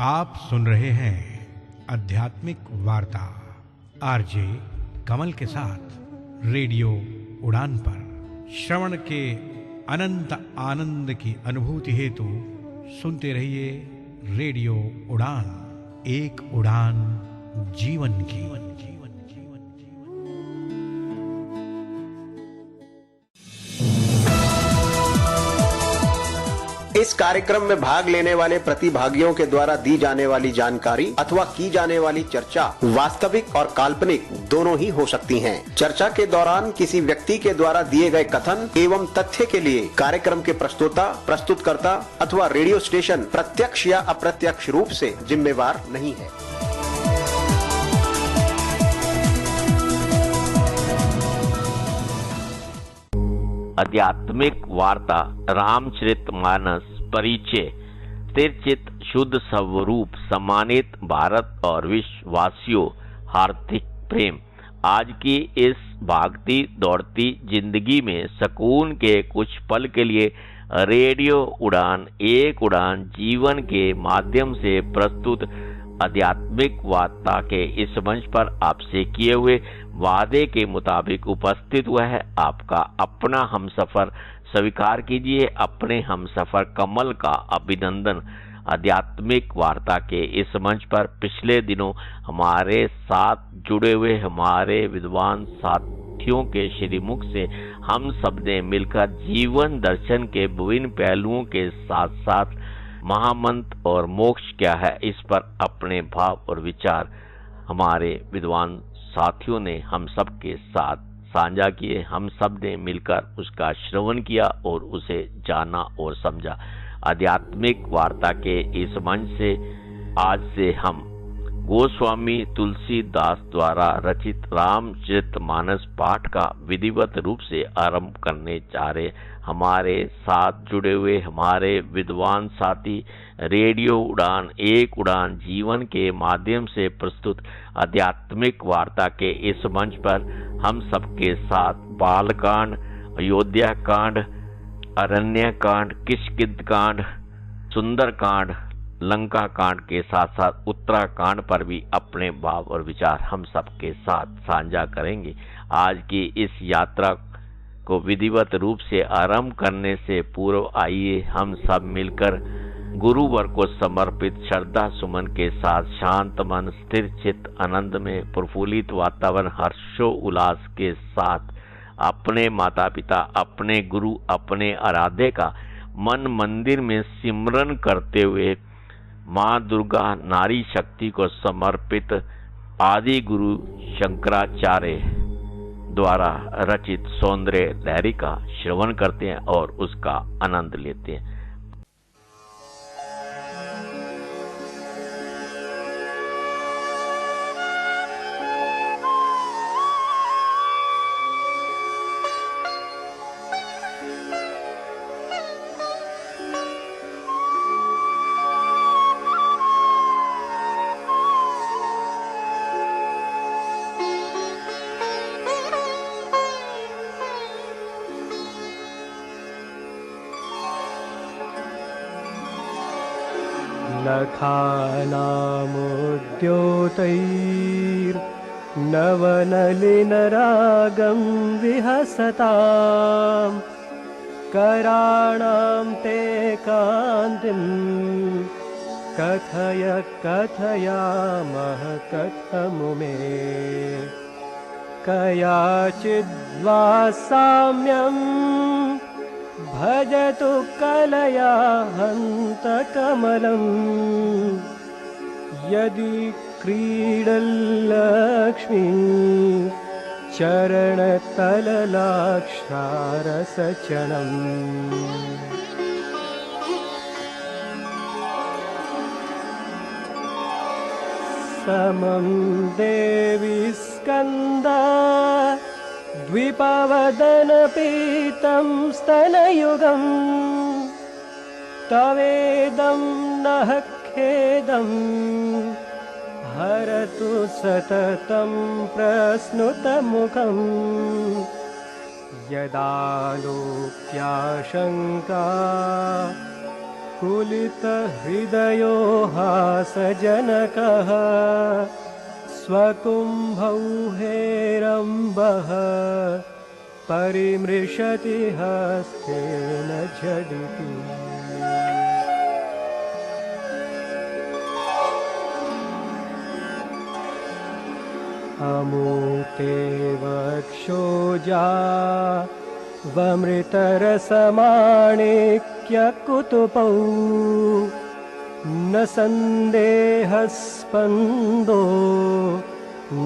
आप सुन रहे हैं आध्यात्मिक वार्ता आरजे कमल के साथ रेडियो उड़ान पर। श्रवण के अनंत आनंद की अनुभूति हेतु सुनते रहिए रेडियो उड़ान, एक उड़ान जीवन की। इस कार्यक्रम में भाग लेने वाले प्रतिभागियों के द्वारा दी जाने वाली जानकारी अथवा की जाने वाली चर्चा वास्तविक और काल्पनिक दोनों ही हो सकती हैं। चर्चा के दौरान किसी व्यक्ति के द्वारा दिए गए कथन एवं तथ्य के लिए कार्यक्रम के प्रस्तोता, प्रस्तुतकर्ता अथवा रेडियो स्टेशन प्रत्यक्ष या अप्रत्यक्ष रूप से जिम्मेवार नहीं है। आध्यात्मिक वार्ता रामचरितमानस परिचय। स्थिरचित शुद्ध स्वरूप सम्मानित भारत और विश्ववासियों, हार्दिक प्रेम। आज की इस भागती दौड़ती जिंदगी में सुकून के कुछ पल के लिए रेडियो उड़ान, एक उड़ान जीवन के माध्यम से प्रस्तुत आध्यात्मिक वार्ता के इस मंच पर आपसे किए हुए वादे के मुताबिक उपस्थित हुआ है आपका अपना हमसफर। स्वीकार कीजिए अपने हमसफर कमल का अभिनंदन। आध्यात्मिक वार्ता के इस मंच पर पिछले दिनों हमारे साथ जुड़े हुए हमारे विद्वान साथियों के श्रीमुख से हम सब ने मिलकर जीवन दर्शन के विभिन्न पहलुओं के साथ साथ महामंत्र और मोक्ष क्या है इस पर अपने भाव और विचार हमारे विद्वान साथियों ने हम सब के साथ साझा किए। हम सब ने मिलकर उसका श्रवण किया और उसे जाना और समझा। आध्यात्मिक वार्ता के इस मंच से आज से हम गोस्वामी तुलसीदास द्वारा रचित रामचरितमानस पाठ का विधिवत रूप से आरंभ करने जा रहे। हमारे साथ जुड़े हुए हमारे विद्वान साथी रेडियो उड़ान, एक उड़ान जीवन के माध्यम से प्रस्तुत आध्यात्मिक वार्ता के इस मंच पर हम सबके साथ बालकांड, अयोध्या कांड, अरण्य कांड, किष्किंध कांड, सुंदर कांड, लंका कांड के साथ साथ उत्तराकांड पर भी अपने भाव और विचार हम सबके साथ साझा करेंगे। आज की इस यात्रा को विधिवत रूप से आरंभ करने से पूर्व आइए हम सब मिलकर गुरुवर को समर्पित श्रद्धा सुमन के साथ शांत मन, स्थिर चित्त, आनंद में प्रफुल्लित वातावरण, हर्षो उल्लास के साथ अपने माता पिता, अपने गुरु, अपने आराध्य का मन मंदिर में सिमरन करते हुए माँ दुर्गा नारी शक्ति को समर्पित आदि गुरु शंकराचार्य द्वारा रचित सौंदर्य लहरी का श्रवण करते हैं और उसका आनंद लेते हैं। लखानामुद्योतैर्नवनलिनरागं विहसतां कराणां ते कान्तिं कथय कथयामः कथमुमे कयाचिद्वा साम्यं भजतु कलया हन्तकमलं यदि क्रीडल्लक्ष्मी चरणतललाक्षारसचनम् समं देवि स्कन्दा द्विपवदनपीतं स्तनयुगं तवेदं नः खेदं हरतु सततं प्रस्नुतमुखं यदा लोक्याशङ्का कुलितहृदयो हासजनकः स्वकुम्भौ हेरम्बः परिमृशति हस्तेन झटिति। अमूते वक्षोजा वमृतरसमाणिक्यकुतुपौ न सन्देहस्पन्दो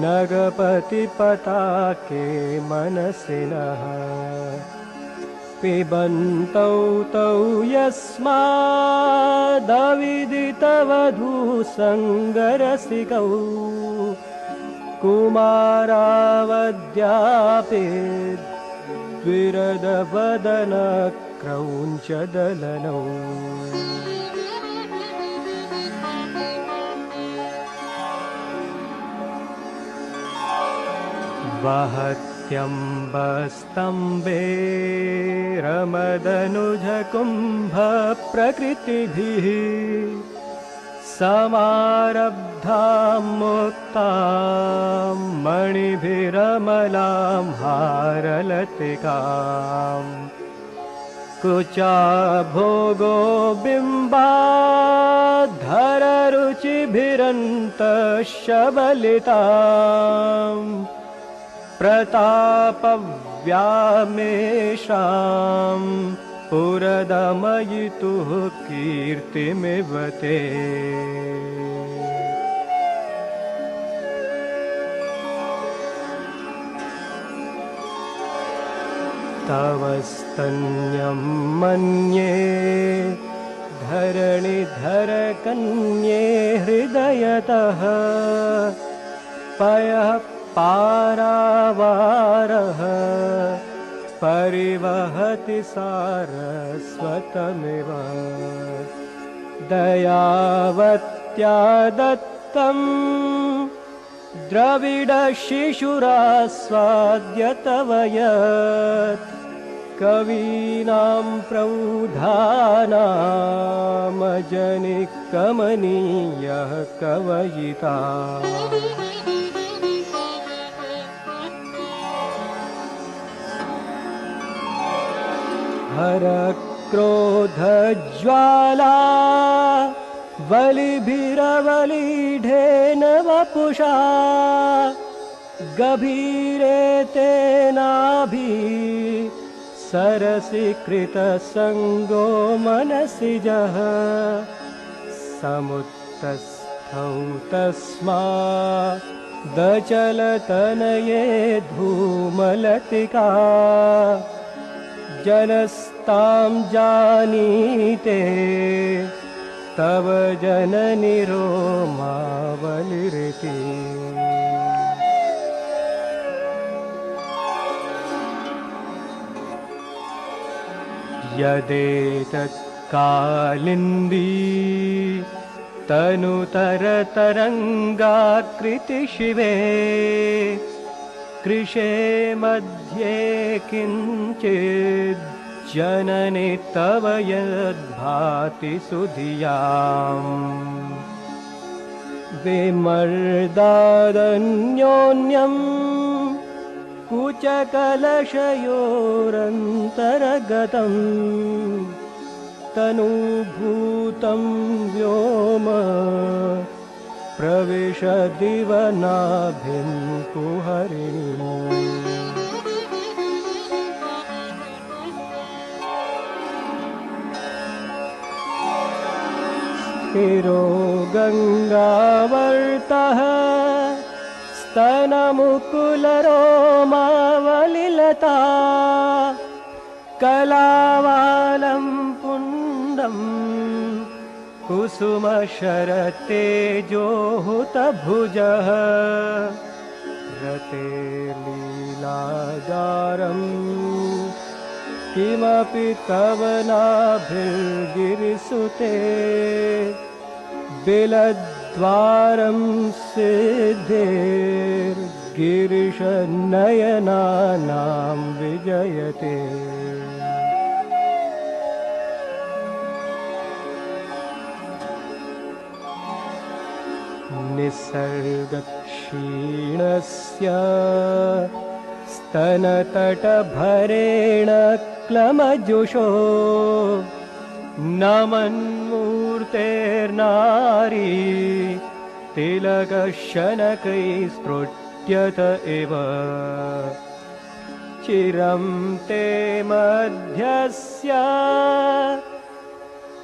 नगपतिपताके मनसिनः पिबन्तौ तौ यस्मादविदितवधूसङ्गरसिकौ कुमारावद्यापि द्विरदवदनक्रौञ्चदलनौ वहत्यम्बस्तम्भे रमदनुजकुम्भप्रकृतिभिः समारब्धां मुक्तां मणिभिरमलां हारलतिकां कुचाभोगो बिम्बाधररुचिभिरन्तशबलितां प्रतापव्यामेषां पुरदमयितुः कीर्तिमिव ते। तव स्तन्यं मन्ये धरणिधरकन्ये हृदयतः पयः पारावारः परिवहति सारस्वतमिव दयावत्या दत्तं द्रविडशिशुरास्वाद्य तव यत् कवीनां प्रौढानामजनिकमनीयः कवयिता। हर क्रोधज्वाला बलिभिरवलीढेन वपुषा गभीरे तेनाभि सरसि कृतसङ्गो मनसिजः समुत्तस्थौ तस्मादचलतनये धूमलतिका जनस्तां जानीते तव जननि रोमावलिरिति। यदेतत्कालिन्दी तनुतरतरङ्गाकृति शिवे कृशे मध्ये किञ्चित् जननि तव यद्भाति सुधियाम् विमर्दादन्योन्यं कुचकलशयोरन्तर्गतं तनुभूतं व्योम प्रविशदिवनाभिं कुहरिणी। स्थिरो गङ्गावर्तः स्तनमुकुलरोमावलिलता कलावालं पुण्डं कुसुमशरतेजोहुतभुजः रते लीलादारं किमपि तव नाभिर्गिरिसुते बिलद्वारं सिद्धेर्गिरिशनयनानां विजयते। निसर्गक्षीणस्य स्तनतटभरेण क्लमजुषो नमन्मूर्तेर्नारी तिलकशनकैस्फुट्यत एव चिरं ते मध्यस्य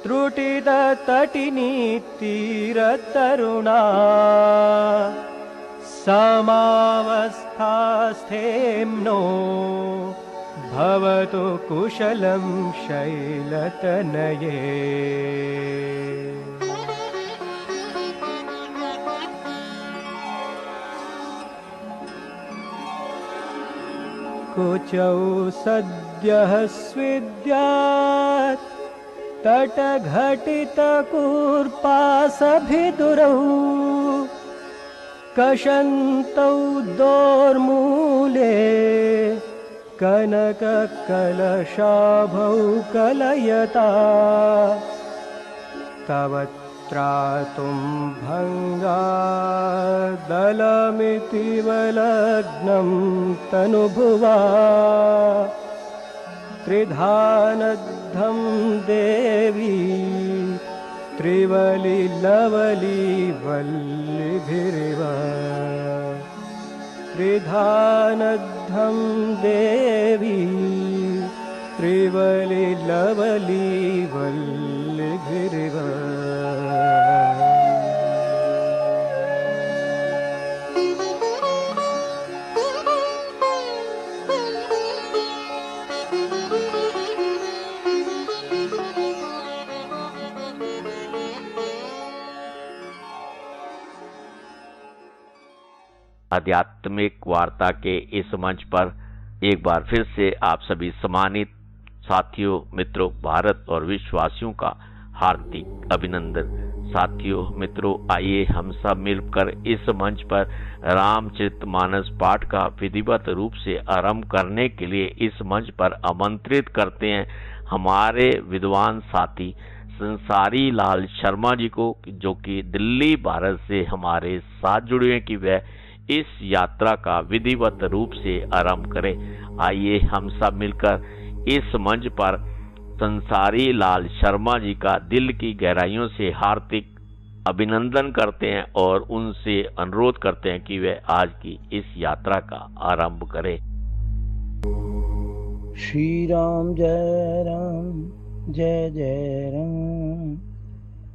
त्रुटिततटिनीतीरतरुणा समावस्थास्थेम्नो भवतु कुशलं शैलतनये। कुचौ सद्यः स्विद्यात् तटघटितकूर्पासभिदुरौ कषन्तौ दोर्मूले कनककलशाभौ कलयता तव त्रातुं भङ्गादलमितिव लग्नं तनुभुवा त्रिधानद्धं देवी त्रिवलिलवली वल्लिभिरिव त्रिधानद्धं देवी त्रिवलिलवली वल्लिभिरिव। आध्यात्मिक वार्ता के इस मंच पर एक बार फिर से आप सभी सम्मानित साथियों, मित्रों, भारत और विश्ववासियों का हार्दिक अभिनंदन। साथियों, मित्रों, आइए हम सब मिलकर इस मंच पर रामचरितमानस पाठ का विधिवत रूप से आरंभ करने के लिए इस मंच पर आमंत्रित करते हैं हमारे विद्वान साथी संसारी लाल शर्मा जी को, जो कि दिल्ली भारत से हमारे साथ जुड़े हैं कि वह इस यात्रा का विधिवत रूप से आरंभ करें। आइए हम सब मिलकर इस मंच पर संसारी लाल शर्मा जी का दिल की गहराइयों से हार्दिक अभिनंदन करते हैं और उनसे अनुरोध करते हैं कि वे आज की इस यात्रा का आरंभ करें। श्री राम जय राम जय जय राम,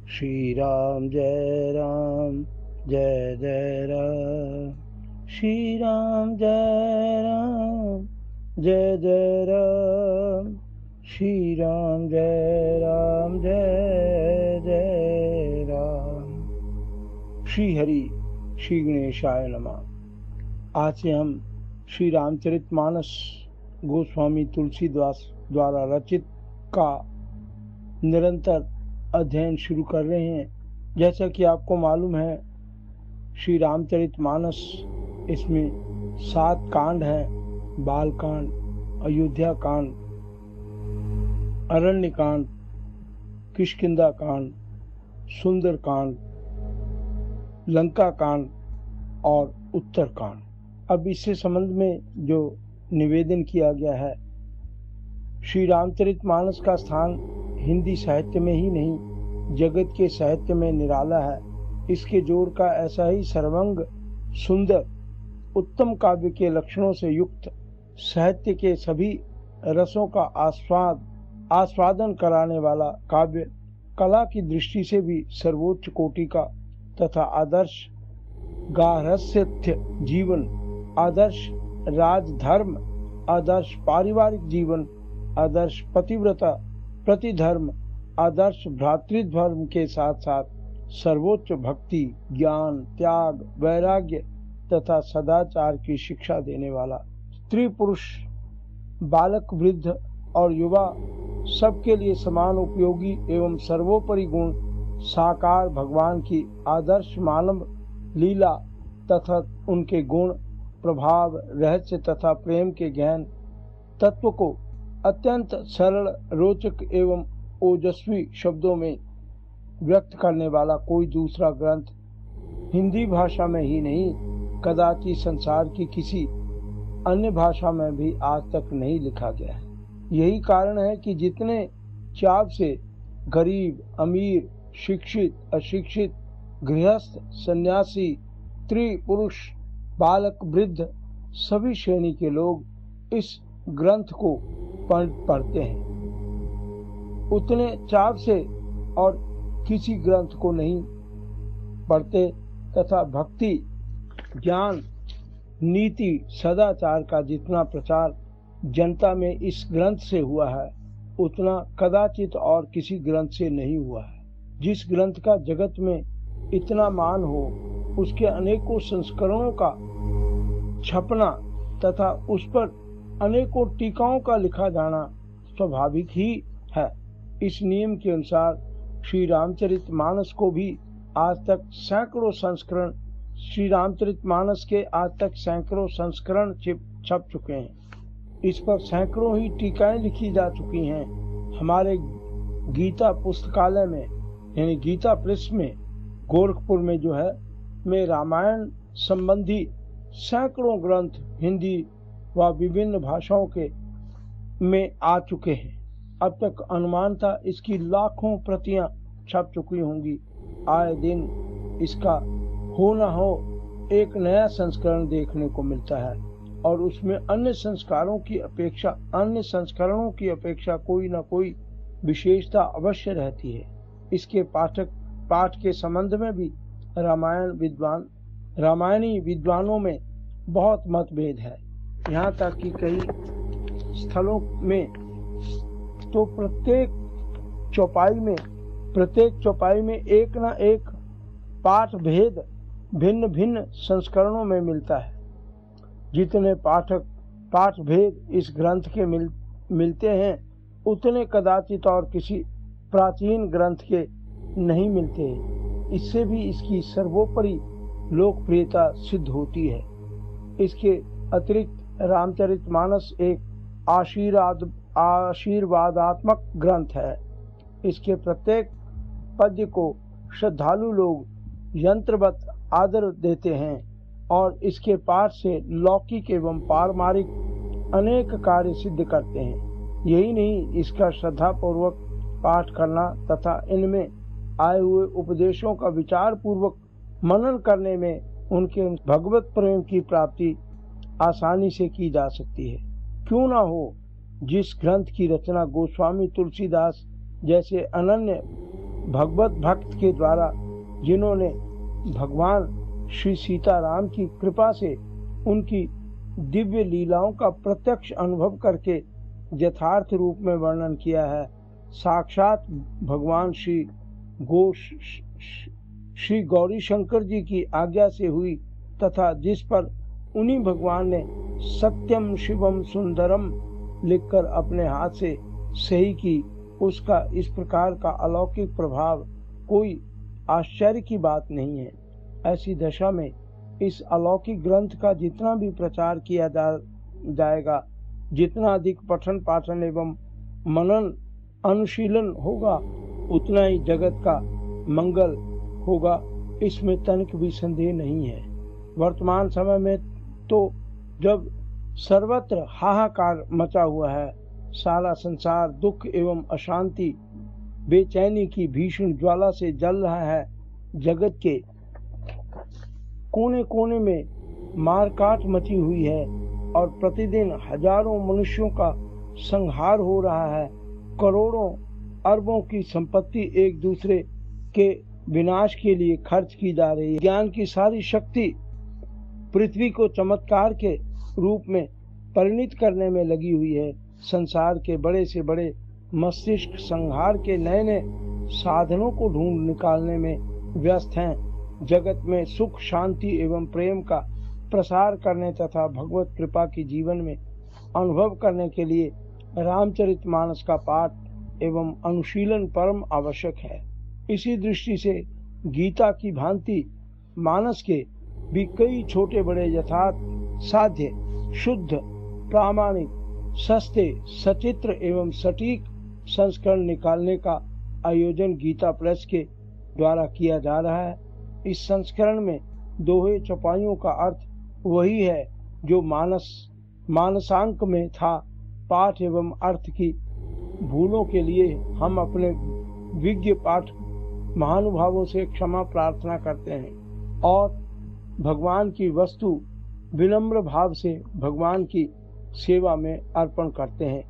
श्री राम जय राम जय जय राम, श्री राम जय राम जय जय राम, श्री राम जय राम जय जय राम। श्री हरि श्री गणेशाय नमः। आज से हम श्री रामचरितमानस गोस्वामी तुलसीदास द्वारा रचित का निरंतर अध्ययन शुरू कर रहे हैं। जैसा कि आपको मालूम है, श्री रामचरितमानस इसमें 7 कांड हैं। बाल कांड, अयोध्या कांड, अरण्य कांड, किष्किंधा कांड, सुंदर कांड, लंका कांड और उत्तर कांड। अब इससे संबंध में जो निवेदन किया गया है, श्री रामचरितमानस का स्थान हिंदी साहित्य में ही नहीं जगत के साहित्य में निराला है। इसके जोड़ का ऐसा ही सर्वांग सुंदर उत्तम काव्य के लक्षणों से युक्त, साहित्य के सभी रसों का आस्वादन कराने वाला काव्य, कला की दृष्टि से भी सर्वोच्च कोटि का तथा आदर्श गार्हस्थ्य जीवन, आदर्श राजधर्म, आदर्श पारिवारिक जीवन, आदर्श पतिव्रता प्रतिधर्म, आदर्श भ्रातृधर्म के साथ साथ सर्वोच्च भक्ति, ज्ञान, त्याग, वैराग्य तथा सदाचार की शिक्षा देने वाला, स्त्री पुरुष, बालक, वृद्ध और युवा सबके लिए समान उपयोगी एवं सर्वोपरि गुण साकार भगवान की आदर्श मानव लीला तथा उनके गुण, प्रभाव, रहस्य तथा प्रेम के गहन तत्व को अत्यंत सरल, रोचक एवं ओजस्वी शब्दों में व्यक्त करने वाला कोई दूसरा ग्रंथ हिंदी भाषा में ही नहीं, कदाचित संसार की किसी अन्य भाषा में भी आज तक नहीं लिखा गया है। यही कारण है कि जितने चाव से गरीब, अमीर, शिक्षित, अशिक्षित, गृहस्थ, सन्यासी, स्त्री, पुरुष, बालक, वृद्ध सभी श्रेणी के लोग इस ग्रंथ को पढ़ते हैं, उतने चाव से और किसी ग्रंथ को नहीं पढ़ते तथा भक्ति, ज्ञान, नीति, सदाचार का जितना प्रचार जनता में इस ग्रंथ से हुआ है उतना कदाचित और किसी ग्रंथ से नहीं हुआ है। जिस ग्रंथ का जगत में इतना मान हो, उसके अनेकों संस्करणों का छपना तथा उस पर अनेकों टीकाओं का लिखा जाना स्वाभाविक ही है। इस नियम के अनुसार श्री रामचरितमानस को भी आज तक सैकड़ों संस्करण श्री रामचरितमानस के आज तक सैकड़ों संस्करण छप चुके हैं। इस पर सैकड़ों ही टीकाएं लिखी जा चुकी हैं। हमारे गीता पुस्तकालय में यानी गीता प्रेस में गोरखपुर में जो है में रामायण संबंधी सैकड़ों ग्रंथ हिंदी व विभिन्न भाषाओं के में आ चुके हैं। अब तक अनुमान था इसकी लाखों प्रतियां छप चुकी होंगी। आए दिन इसका हो न हो एक नया संस्करण देखने को मिलता है और उसमें अन्य संस्करणों की अपेक्षा कोई न कोई विशेषता अवश्य रहती है। इसके पाठ के संबंध में भी रामायणी विद्वानों में बहुत मतभेद है। यहाँ तक कि कई स्थलों में तो प्रत्येक चौपाई में एक न एक पाठ भेद भिन्न भिन्न संस्करणों में मिलता है। जितने पाठ भेद इस ग्रंथ के मिलते हैं उतने कदाचित और किसी प्राचीन ग्रंथ के नहीं मिलते। इससे भी इसकी सर्वोपरि लोकप्रियता सिद्ध होती है। इसके अतिरिक्त रामचरितमानस एक आशीर्वादात्मक ग्रंथ है। इसके प्रत्येक पद्य को श्रद्धालु लोग यंत्रवत आदर देते हैं और इसके पाठ से लौकिक एवं पारमारिक अनेक कार्य सिद्ध करते हैं। यही नहीं, इसका श्रद्धा पूर्वक पाठ करना तथा इनमें आए हुए उपदेशों का विचार पूर्वक मनन करने में उनके भगवत प्रेम की प्राप्ति आसानी से की जा सकती है। क्यों ना हो, जिस ग्रंथ की रचना गोस्वामी तुलसीदास जैसे अनन्य भगवत भक्त के द्वारा, जिन्होंने भगवान श्री सीताराम की कृपा से उनकी दिव्य लीलाओं का प्रत्यक्ष अनुभव करके यथार्थ रूप में वर्णन किया है, साक्षात भगवान श्री गौरी शंकर जी की आज्ञा से हुई तथा जिस पर उन्हीं भगवान ने सत्यम शिवम सुंदरम लिखकर अपने हाथ से सही की, उसका इस प्रकार का अलौकिक प्रभाव कोई आश्चर्य की बात नहीं है। ऐसी दशा में इस अलौकिक ग्रंथ का जितना भी प्रचार किया जाएगा, जितना अधिक पठन पाठन एवं मनन अनुशीलन होगा, उतना ही जगत का मंगल होगा, इसमें तनिक भी संदेह नहीं है। वर्तमान समय में तो जब सर्वत्र हाहाकार मचा हुआ है, सारा संसार दुख एवं अशांति बेचैनी की भीषण ज्वाला से जल रहा है, जगत के कोने कोने में मारकाट मची हुई है और प्रतिदिन हजारों मनुष्यों का संहार हो रहा है, करोड़ों अरबों की संपत्ति एक दूसरे के विनाश के लिए खर्च की जा रही है। ज्ञान की सारी शक्ति पृथ्वी को चमत्कार के रूप में परिणित करने में लगी हुई है। संसार के बड़े से बड़े मस्तिष्क संहार के नए नए साधनों को ढूंढ निकालने में व्यस्त हैं। जगत में सुख शांति एवं प्रेम का प्रसार करने तथा भगवत कृपा की जीवन में अनुभव करने के लिए रामचरितमानस का पाठ एवं अनुशीलन परम आवश्यक है। इसी दृष्टि से गीता की भांति मानस के भी कई छोटे बड़े यथार्थ साध्य शुद्ध प्रामाणिक सस्ते सचित्र एवं सटीक संस्करण निकालने का आयोजन गीता प्रेस के द्वारा किया जा रहा है। इस संस्करण में दोहे चौपाइयों का अर्थ वही है जो मानसांक में था। पाठ एवं अर्थ की भूलों के लिए हम अपने विज्ञ पाठ महानुभावों से क्षमा प्रार्थना करते हैं और भगवान की वस्तु विनम्र भाव से भगवान की सेवा में अर्पण करते हैं।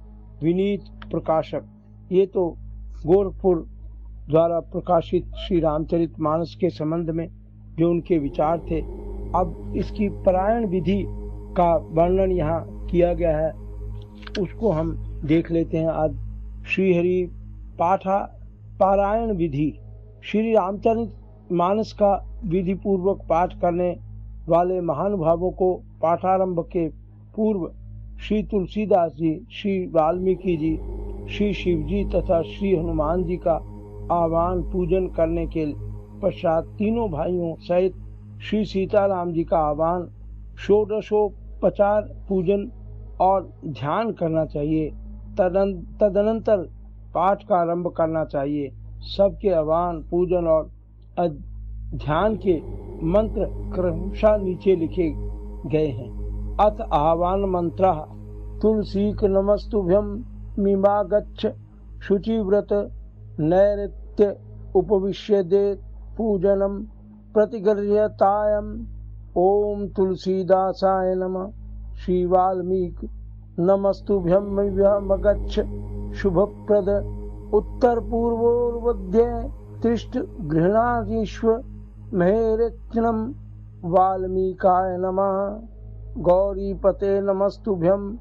विनीत प्रकाशक, ये तो गोरखपुर द्वारा प्रकाशित श्री रामचरितमानस के संबंध में जो उनके विचार थे। अब इसकी पारायण विधि का वर्णन यहाँ किया गया है, उसको हम देख लेते हैं। आज श्रीहरि पारायण विधि। श्री रामचरितमानस का विधि पूर्वक पाठ करने वाले महानुभावों को पाठारंभ के पूर्व श्री तुलसीदास जी, श्री वाल्मीकि जी, श्री शिव जी तथा श्री हनुमान जी का आह्वान पूजन करने के पश्चात तीनों भाइयों सहित श्री सीताराम जी का आह्वान, षोडशोपचार पूजन और ध्यान करना चाहिए। तदनंतर पाठ का आरंभ करना चाहिए। सबके आह्वान, पूजन और ध्यान के मंत्र क्रमशः नीचे लिखे गए हैं। अथ आह्वान मंत्र। तुलसीक नमस्तुभ्यं मिमागच्छ शुचिव्रत नैऋत्य उपविश्य दे पूजनम प्रतिगृह्यतायम्। ओम तुलसीदासाय नमः। श्री वाल्मीकि नमस्तुभ्यं मिमागच्छ शुभप्रद उत्तर पूर्वोर्मध्ये तिष्ठ गृह्णातीश्व महेरत्नम। वाल्मीकाय नमः। गौरीपते नमस्तुभ्यं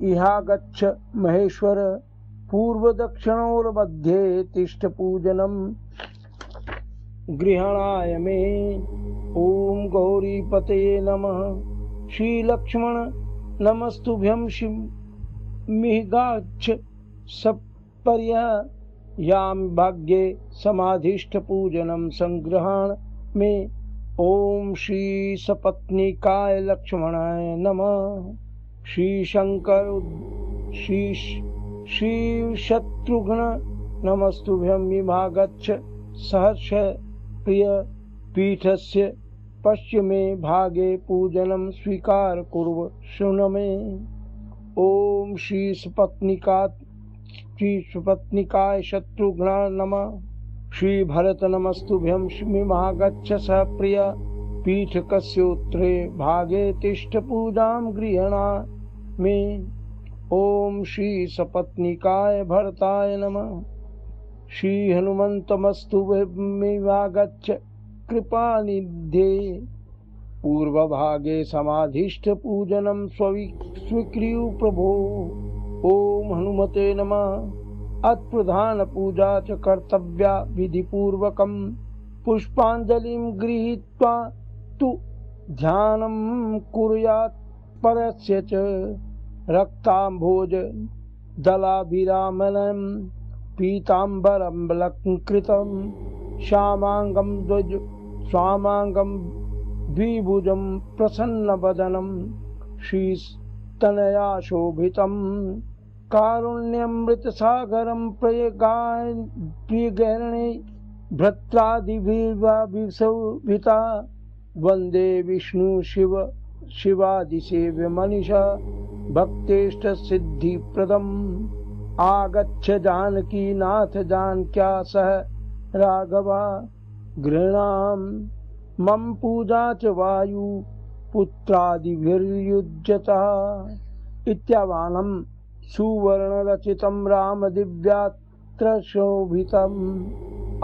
इहागच्छ महेश्वर पूर्व दक्षिणोर्मध्ये तिष्ठ पूजनम गृहणाय मे। ओम गौरीपते नमः। श्री लक्ष्मण नमस्तुभ्यं मिहिगाच्छ सपर्य याम भाग्ये समाधिष्ठ पूजनम संग्रहण में। ओम श्री सपत्नीकाय लक्ष्मणाय नमः। श्री शंकर श्री शत्रुघ्न नमस्तुभ्यं विभागच्छ सहर्ष प्रिय पीठस्य पश्चिमे भागे पूजनम स्वीकार कुर्व शृणु मे। ओम श्री सपत्निकाय शत्रुघ्न नमः। श्री भरत नमस्तुभ्यं विभागच्छ सह प्रिय पीठकस्योत्तरे भागे तिष्ठ पूजां गृह्णा मे। ओम श्री सपत्निकाय भरताय नमः। श्री हनुमन्तमस्तुभ्यं कृपानिधे पूर्व भागे समाधिष्ठ पूजनम स्वीक्रियु प्रभो। ओम हनुमते नमः। अत्प्रधान पूजा च कर्तव्या विधि पूर्वकम पुष्पांजलिं गृहीत्वा तु ध्यानं कुर्यात् परस्य च रक्ताम्भोज दलाभिरामनं पीताम्बरं अलंकृतं स्वामांगं द्विभुजं प्रसन्नवदनं श्रीस्तनया शोभितं कारुण्यमृतसागरं प्रियगैरणे भ्रात्रादिभिर्विशोभिता। वन्दे विष्णु शिवादिसेव्य मनीषा भक्तेष्ट सिद्धिप्रदम्। आगच्छ जानकी नाथ जानक्या सह राघवा गृह्णाम मम पूजा च वायु पुत्रादिभिर्युज्यता। इत्यावानं सुवर्णरचितं राम दिव्यात्र शोभितम्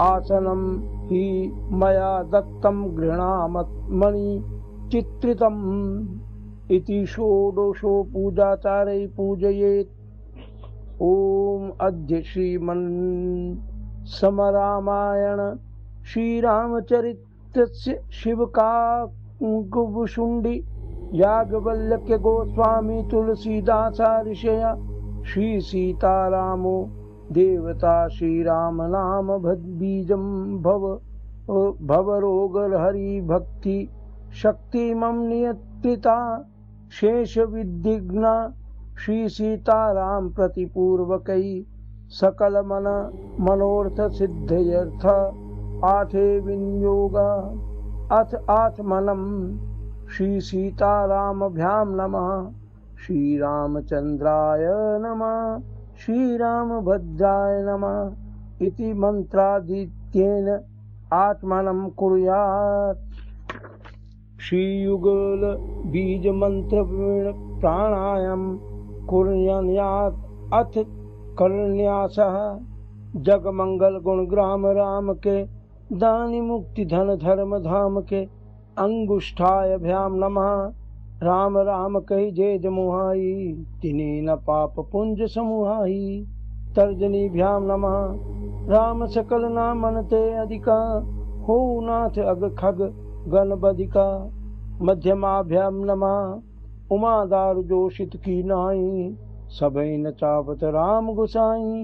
आसनं हि मया दत्तं गृह्णामि चित्रितम्। इति षोडशो पूजाचारै पूजयेत्। ओम अद्य श्रीमन् समरामायण श्रीरामचरितस्य शिवकाकुभुशुण्डी याज्ञवल्क्य गोस्वामी तुलसीदासा ऋषया श्री सीतारामो देवता श्रीराम नाम बीजं भवरोगहरि भक्ति शक्तिमं नियत्रिता शेष विद्विघ्ना श्री सीताराम प्रतिपूर्वकै सकल मनोरथ सिद्धयर्थ पाठे विनियोगा। अथ आत्मनम श्री सीतारामभ्यां नमः। श्री रामचंद्राय नमः। श्री रामभद्राय नमः इति मंत्रादित्येन आत्मनं कुर्यात्। श्रीयुगल बीज मंत्र प्राणायाम कुर्यात्। अथ करण्यासः जगमंगल गुण ग्राम राम के दानि मुक्ति धन धर्म धाम के अंगुष्ठाय भ्याम नमः। राम राम कहि जे जमुहाई तिनि न पाप पुंज समुहाई। तर्जनी भ्याम नमः। राम सकल नामनते अधिका हो नाथ अग खग गण बधिका। मध्यमाभ्याम नमः। उमा दारु जोशित की नाई सबई न चावत राम गुसाई।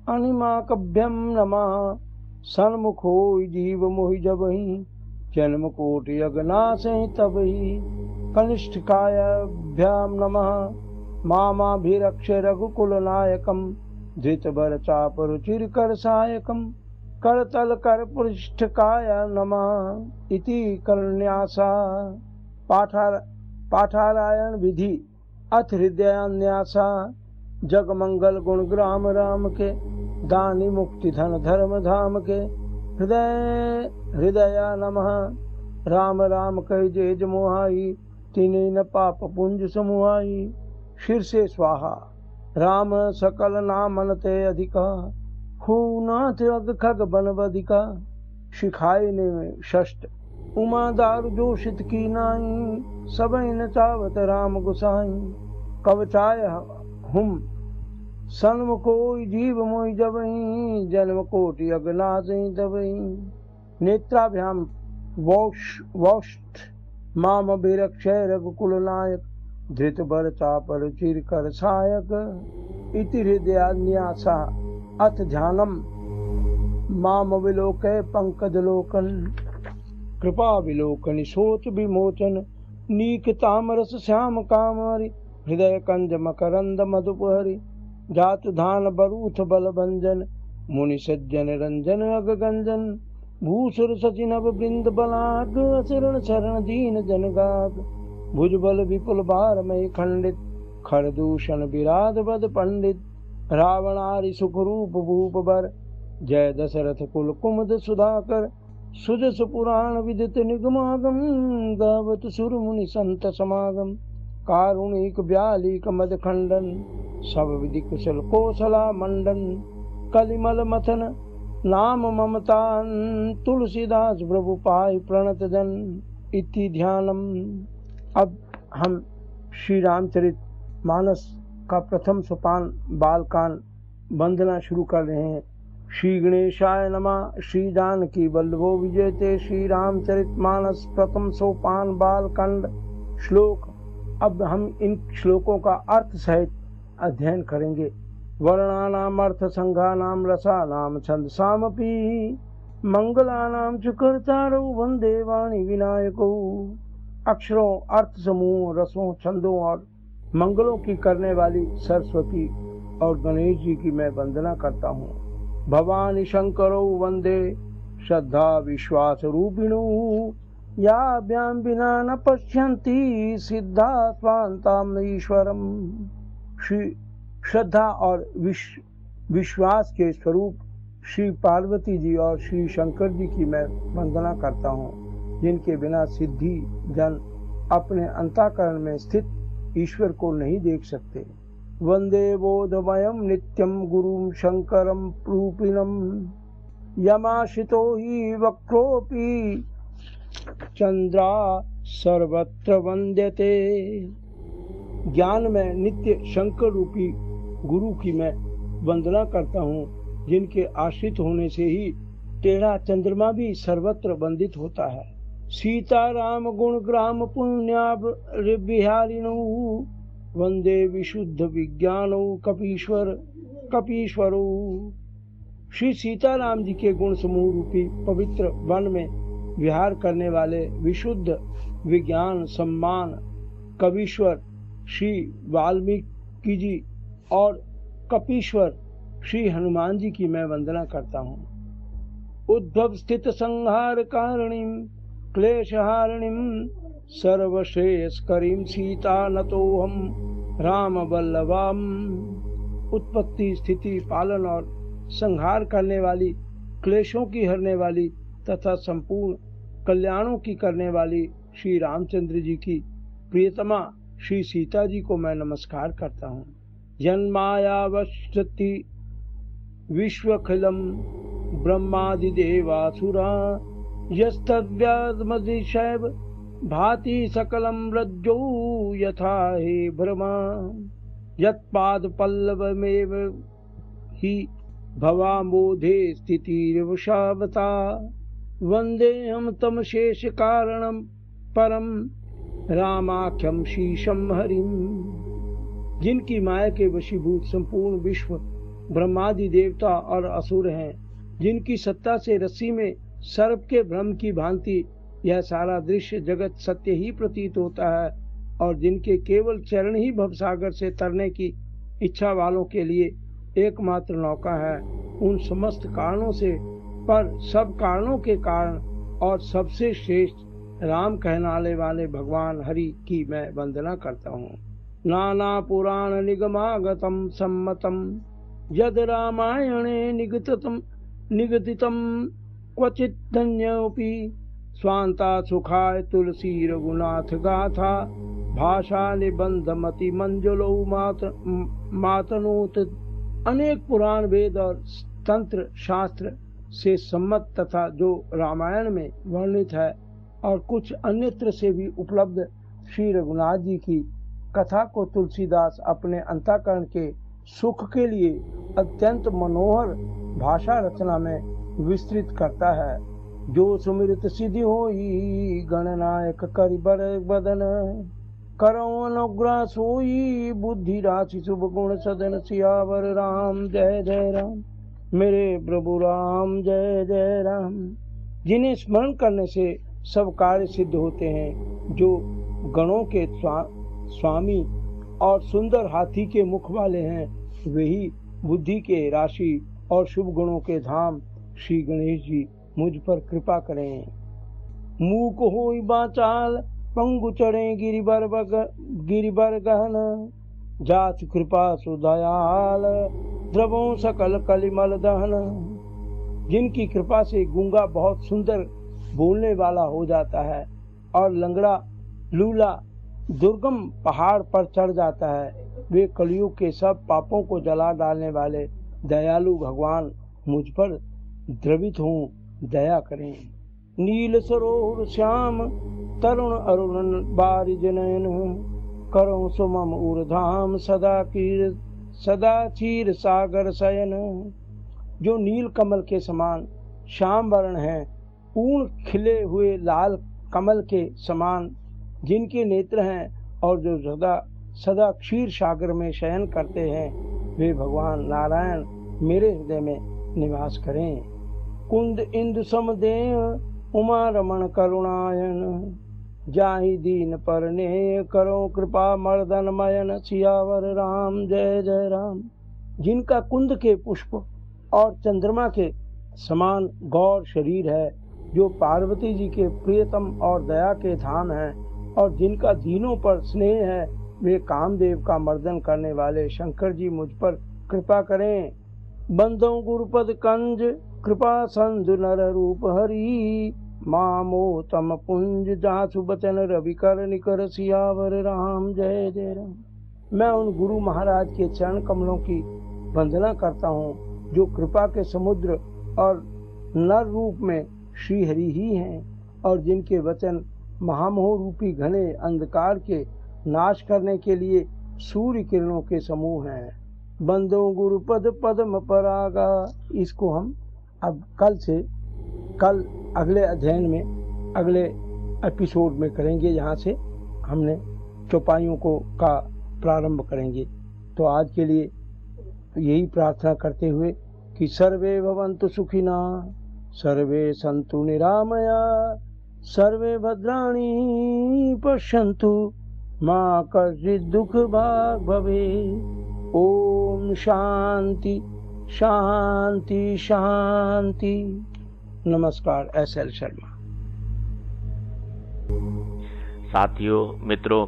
अनिमाकभ्यम नमः। सन्मुख होई जीव मोहि जबहि जन्म कोटि अगनासहि तबहि। कनिष्ठकायाभ्याम नमः। मामाभिरक्ष रघुकुल नायकम धृत बर चाप रुचिर कर सायकम। करतल कर पृष्ठकाय नमः इति करण्यासा। पाठारायण विधि अथ हृदयान्यासा। जगमंगल गुण ग्राम राम के दानि मुक्ति धन धर्म धाम के हृदय नमः। राम राम कहि जे जमुहाई तिनि न पाप पुंज समुहाई। शिर से स्वाहा। राम सकल नामनते अधिका हो नाथ अग खग बन बधिका। शिखाई ने षष्ठ। उमा दारु जोशित की नाई सबई न चावत राम गुसाई। कवचाय हुम सन्मुखोई जीव मोहि जबहि जन्म कोटि अगनासहि तबहि। नेत्राभ्याम वौष्ठ माम अभिरक्षय रघुकुल नायक धृत बर चाप रुचिर कर सायक इति हृदयान्यासा। अथ ध्यानम माम विलोकय पंकज लोकन कृपा विलोकन सोच विमोचन। नीक तामरस श्याम कामरि हृदय कंज मकरंद मधुपहरि। जात धान बरूथ बल भंजन मुनि सज्जन रंजन अग गंजन। भूसुर सचिनव वृंद बलाग असरण शरण दीन जनगाग। भुजबल विपुल भार मय खंडित खरदूषण विराध बद पंडित। रावणारि सुखरूप भूप बर जय दशरथ कुल कुमद सुधाकर। सुजस पुराण विदित निगमागम गावत सुर मुनि संत समागम। कारुणिक ब्यालिक मद खंडन सब विधि कुशल कोसला मंडन। कलिमल मथन नाम ममतान तुलसीदास प्रभु पाय प्रणत जन इति ध्यानम। अब हम श्री रामचरित मानस का प्रथम सोपान बालकांड वंदना शुरू कर रहे हैं। श्री गणेशाय नमः। श्री जानकी वल्लभो विजयते। श्री रामचरित मानस प्रथम सोपान बालकांड श्लोक। अब हम इन श्लोकों का अर्थ सहित अध्ययन करेंगे। वर्णानाम अर्थ संघानाम रसानाम छंदसामपि मंगलानाम चुकर्तारो वंदे वाणी विनायको। अक्षरों अर्थ समूह रसों छंदों और मंगलों की करने वाली सरस्वती और गणेश जी की मैं वंदना करता हूँ। भवानी शंकरो वंदे श्रद्धा विश्वास रूपिणो। याभ्याम बिना न पश्यन्ति सिद्धा स्वान्ताम ईश्वरम। श्री श्रद्धा और विश्वास के स्वरूप श्री पार्वती जी और श्री शंकर जी की मैं वंदना करता हूँ, जिनके बिना सिद्धि जन अपने अंतःकरण में स्थित ईश्वर को नहीं देख सकते। वंदे बोधमयम नित्यम गुरुम शंकरम रूपिणम। यमाशितो ही वक्रोपि चंद्रा सर्वत्र वंद्यते। ज्ञान में नित्य शंकर रूपी गुरु की मैं वंदना करता हूँ, जिनके आश्रित होने से ही टेढ़ा चंद्रमा भी सर्वत्र वंदित होता है। सीताराम गुण ग्राम पुण्याभ विहारिणो। वंदे विशुद्ध विज्ञानो कपीश्वरो। श्री सीताराम जी के गुण समूह रूपी पवित्र वन में विहार करने वाले विशुद्ध विज्ञान सम्मान कवीश्वर श्री वाल्मीकि जी और कपीश्वर श्री हनुमान जी की मैं वंदना करता हूँ। उद्भव स्थित संहार कारणीम क्लेशहारिणीं सर्वश्रेयस्करीं सीता नतोऽहं राम वल्लभाम्। उत्पत्ति, स्थिति, पालन और संहार करने वाली, क्लेशों की हरने वाली तथा संपूर्ण कल्याणों की करने वाली श्री रामचंद्र जी की प्रियतमा श्री सीता जी को मैं नमस्कार करता हूँ। जन्मायावश्यति विश्वखिलम ब्रह्मादिदेवासुरा यस्तद्व्यामदिशैव भाति सकलम रज्जो यथा हे भ्रमा यत्पादपल्लवमेव हि भवाम्बोधे स्थितिर्वशावता वन्देऽहं तं शेषकारणं परम रामाख्यम शीशम हरिम। जिनकी माया के वशीभूत संपूर्ण विश्व ब्रह्मादि देवता और असुर हैं, जिनकी सत्ता से रस्सी में सर्प के भ्रम की भांति यह सारा दृश्य जगत सत्य ही प्रतीत होता है, और जिनके केवल चरण ही भवसागर से तरने की इच्छा वालों के लिए एकमात्र नौका है, उन समस्त कारणों से पर सब कारणों के कारण और सबसे श्रेष्ठ राम कहनाले वाले भगवान हरि की मैं वंदना करता हूँ। नाना पुराण निगमागतम सम्मतम यद रामायणे निगदितम क्वचित धन्योपि स्वांता सुखाय तुलसी रघुनाथ गाथा भाषा निबंध मति मंजुलो मातनोत। अनेक पुराण वेद और तंत्र शास्त्र से सम्मत तथा जो रामायण में वर्णित है और कुछ अन्यत्र से भी उपलब्ध श्री रघुनाथ जी की कथा को तुलसीदास अपने अंतःकरण के सुख के लिए अत्यंत मनोहर भाषा रचना में विस्तृत करता है। जो सुमिरत सिद्धि होई गणनायक करि बर बदन करो अनुग्रह सोई बुद्धि राशि शुभ गुण सदन सियावर राम जय जय राम। मेरे प्रभु राम जय जय राम। जिन्हें स्मरण करने से सब कार्य सिद्ध होते हैं, जो गणों के स्वामी और सुंदर हाथी के मुख वाले हैं, वही बुद्धि के राशि और शुभ गुणों के धाम श्री गणेश जी मुझ पर कृपा करें। मूक होई बाचाल पंगु चढ़े गिरिबर गहन जात कृपा सुदयाल द्रवों सकल कलिमल दहन। जिनकी कृपा से गूंगा बहुत सुंदर बोलने वाला हो जाता है और लंगड़ा लूला दुर्गम पहाड़ पर चढ़ जाता है, वे कलयुग के सब पापों को जला डालने वाले दयालु भगवान मुझ पर द्रवित हों, दया करें। नील सरोवर श्याम तरुण अरुण बारिज नयन करो सुमम ऊर्धाम सदा चीर सागर शयन। जो नील कमल के समान श्याम वर्ण है, पूर्ण खिले हुए लाल कमल के समान जिनके नेत्र हैं और जो सदा क्षीर सागर में शयन करते हैं, वे भगवान नारायण मेरे हृदय में निवास करें। कुंद इंदु समदेव उमा रमण करुणायन जाहि दीन परने करो कृपा मर्दन मयन सियावर राम जय जय राम। जिनका कुंद के पुष्प और चंद्रमा के समान गौर शरीर है, जो पार्वती जी के प्रियतम और दया के धाम हैं, और जिनका दीनों पर स्नेह है, वे कामदेव का मर्दन करने वाले शंकर जी मुझ पर कृपा करें। बंदो गुरुपद कंज कृपा संधु नर रूप हरि मामो तम पुंज जासु बचन रवि कर निकर सियावर राम जय जय राम। मैं उन गुरु महाराज के चरण कमलों की वंदना करता हूँ, जो कृपा के समुद्र और नर रूप में श्री हरि ही हैं, और जिनके वचन महामोह रूपी घने अंधकार के नाश करने के लिए सूर्य किरणों के समूह हैं। बंदो गुरुपद पद्म परागा। इसको हम अब कल अगले अध्ययन में अगले एपिसोड में करेंगे, यहाँ से हमने चौपाइयों का प्रारंभ करेंगे। तो आज के लिए यही प्रार्थना करते हुए कि सर्वे भवन्तु सुखिना सर्वे सन्तु निरामया सर्वे भद्राणि पश्यन्तु मा कश्चित् दुःख भाग् भवेत्। ओम शांति शांति शांति। नमस्कार। S L Sharma. साथियों, मित्रों,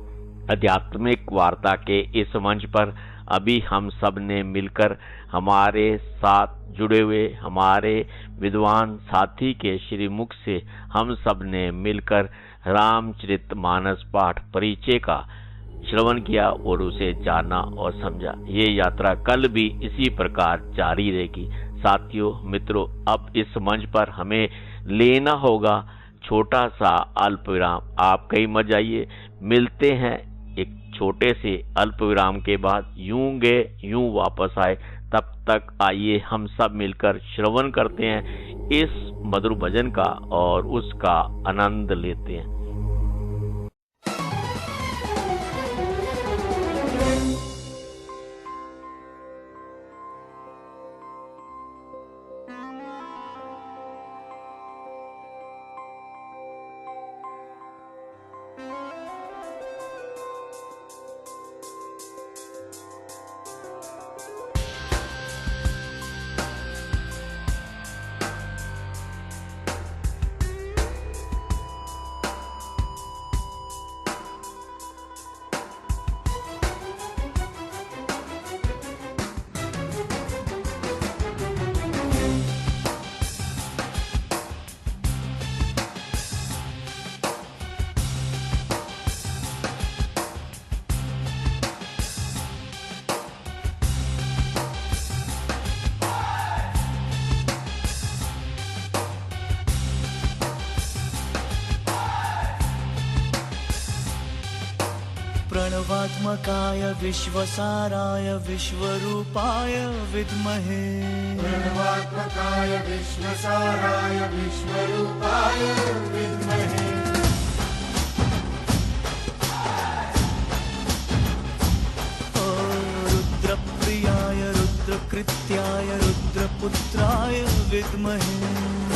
आध्यात्मिक वार्ता के इस मंच पर अभी हम सब ने मिलकर हमारे साथ जुड़े हुए हमारे विद्वान साथी के श्रीमुख से हम सब ने मिलकर रामचरितमानस पाठ परिचय का श्रवण किया और उसे जाना और समझा। ये यात्रा कल भी इसी प्रकार जारी रहेगी। साथियों, मित्रों, अब इस मंच पर हमें लेना होगा छोटा सा अल्प विराम। आप कहीं मत जाइए, मिलते हैं एक छोटे से अल्प विराम के बाद। यूं गए यूं वापस आए। तब तक आइए हम सब मिलकर श्रवण करते हैं इस मधुर भजन का और उसका आनंद लेते हैं। प्रणवात्मकाय विश्वसाराय विश्वरूपाय विद्महे। प्रणवात्मकाय विश्वसाराय विश्वरूपाय विद्महे। रुद्रप्रियाय रुद्रकृत्याय रुद्रपुत्राय विद्महे।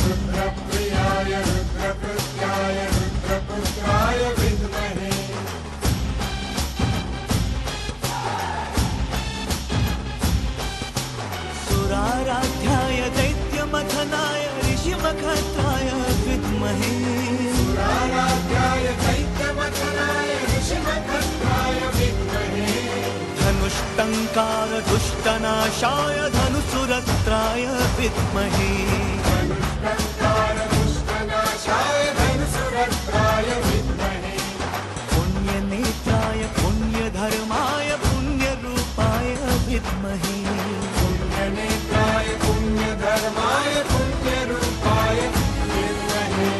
रुद्रप्रियाय रुद्रकृत्याय रुद्रपुत्राय विद्महे। सुराराध्याय दैत्यमथनाय ऋषिमखत्राय विद्महे। सुराराध्याय दैत्यमथनाय ऋषिमखत्राय विद्महे। धनुष्टङ्कार दुष्टनाशाय धनुसुरत्राय विद्महे। धनुष्टङ्कार दुष्टनाशाय धनुसुरत्राय विद्महे। पुण्यनेत्राय पुण्यधर्माय पुण्यरूपाय विद्महे। पुण्यनेत्राय पुण्यधर्माय पुण्यरूपाय विद्महे।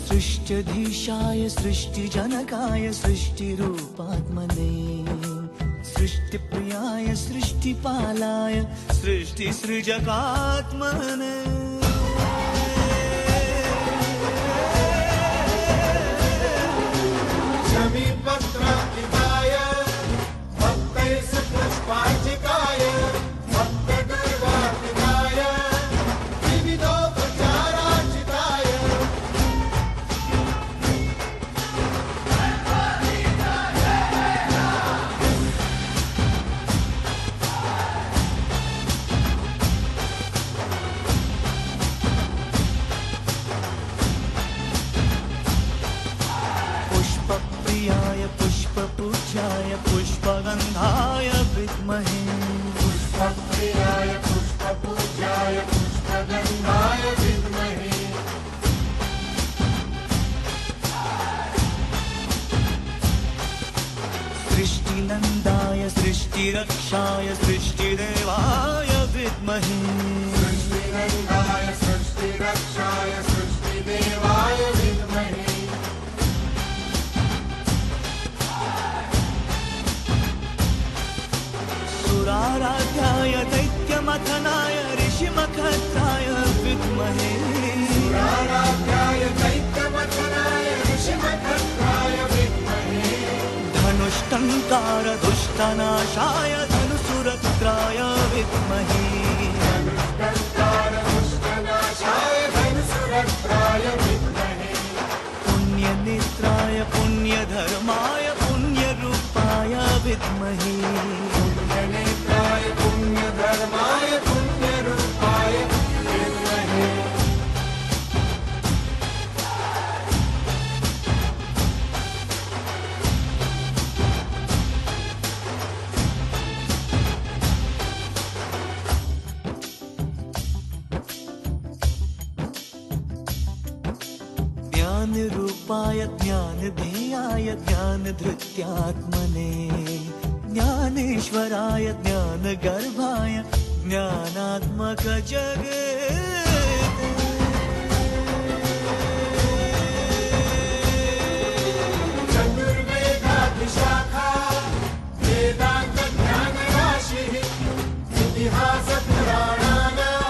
सृष्टिधीशाय सृष्टिजनकाय सृष्टिरूपात्मने। सृष्टिप्रियाय सृष्टिपालाय सृष्टिसृजकात्मने। शमीपत्रार्थिताय भक्तैस्पुष्पार्चिताय भक्तदुर्वार्थिताय विविधोपचारार्चिताय। पुष्पप्रियाय पुष्पपूज्याय पुष्पगन्धाय विद्महे। पुष्पप्रियाय पुष्पपूज्याय पुष्पगन्धाय विद्महे। सृष्टिनन्दाय सृष्टिरक्षाय सृष्टिदेवाय विद्महे। सृष्टिनन्दाय सृष्टिरक्षाय सृष्टिदेवाय विद्महे। सुराराध्याय दैत्यमथनाय ऋषिमखत्राय विद्महे। धनुष्टङ्कार दुष्टनाशाय धनुसुरत्राय विद्महे पुण्यनेत्राय पुण्यधर्माय पुण्यरूपाय विद्महे पुण्यनेत्राय पुण्यधर्माय पुण्यरूपाय विद्महे ज्ञानरूपाय ज्ञानधेयाय ज्ञानधृत्यात्मने ज्ञानेश्वराय ज्ञानगर्भाय ज्ञानात्मक चतुर्वेदाभिशाखा वेदांत ज्ञान राशि इतिहास पुराणानां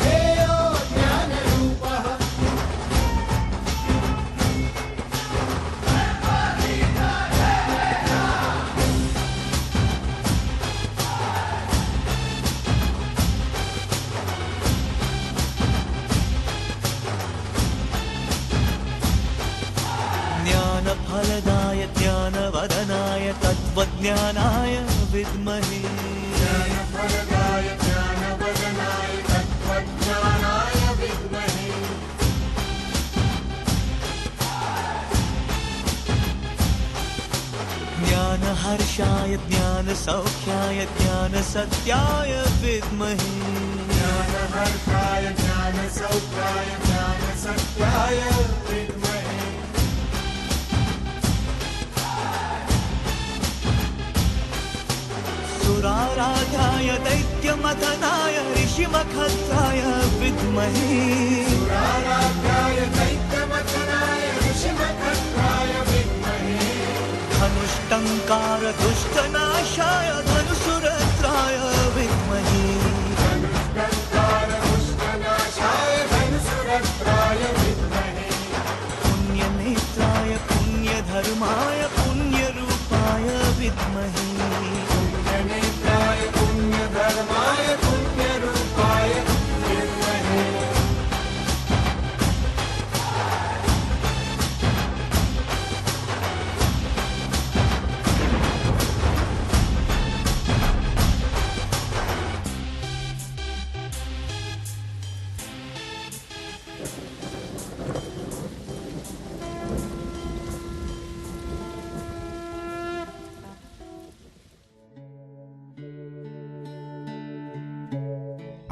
ध्येयो ज्ञान रूपः ज्ञानफलदाय ज्ञानवदनाय तत्त्वज्ञानाय विद्महे ज्ञानफलदाय ज्ञानवदनाय तत्त्वज्ञानाय विद्महे ज्ञानहर्षाय ज्ञानसौख्याय ज्ञानसत्याय विद्महे ज्ञानहर्षाय ज्ञानसौख्याय ज्ञानसत्याय विद्महे सुराराध्याय दैत्यमथनाय ऋषिमखत्राय विद्महे सुराराध्याय दैत्यमथनाय ऋषिमखत्राय विद्महे धनुष्टङ्कार दुष्टनाशाय धनुसुरत्राय विद्महे धनुष्टङ्कार दुष्टनाशाय धनुसुरत्राय विद्महे पुण्यनेत्राय पुण्यधर्माय पुण्यरूपाय विद्महे पुण्यनेत्राय पुण्यधर्माय पुण्यरूपाय विद्महे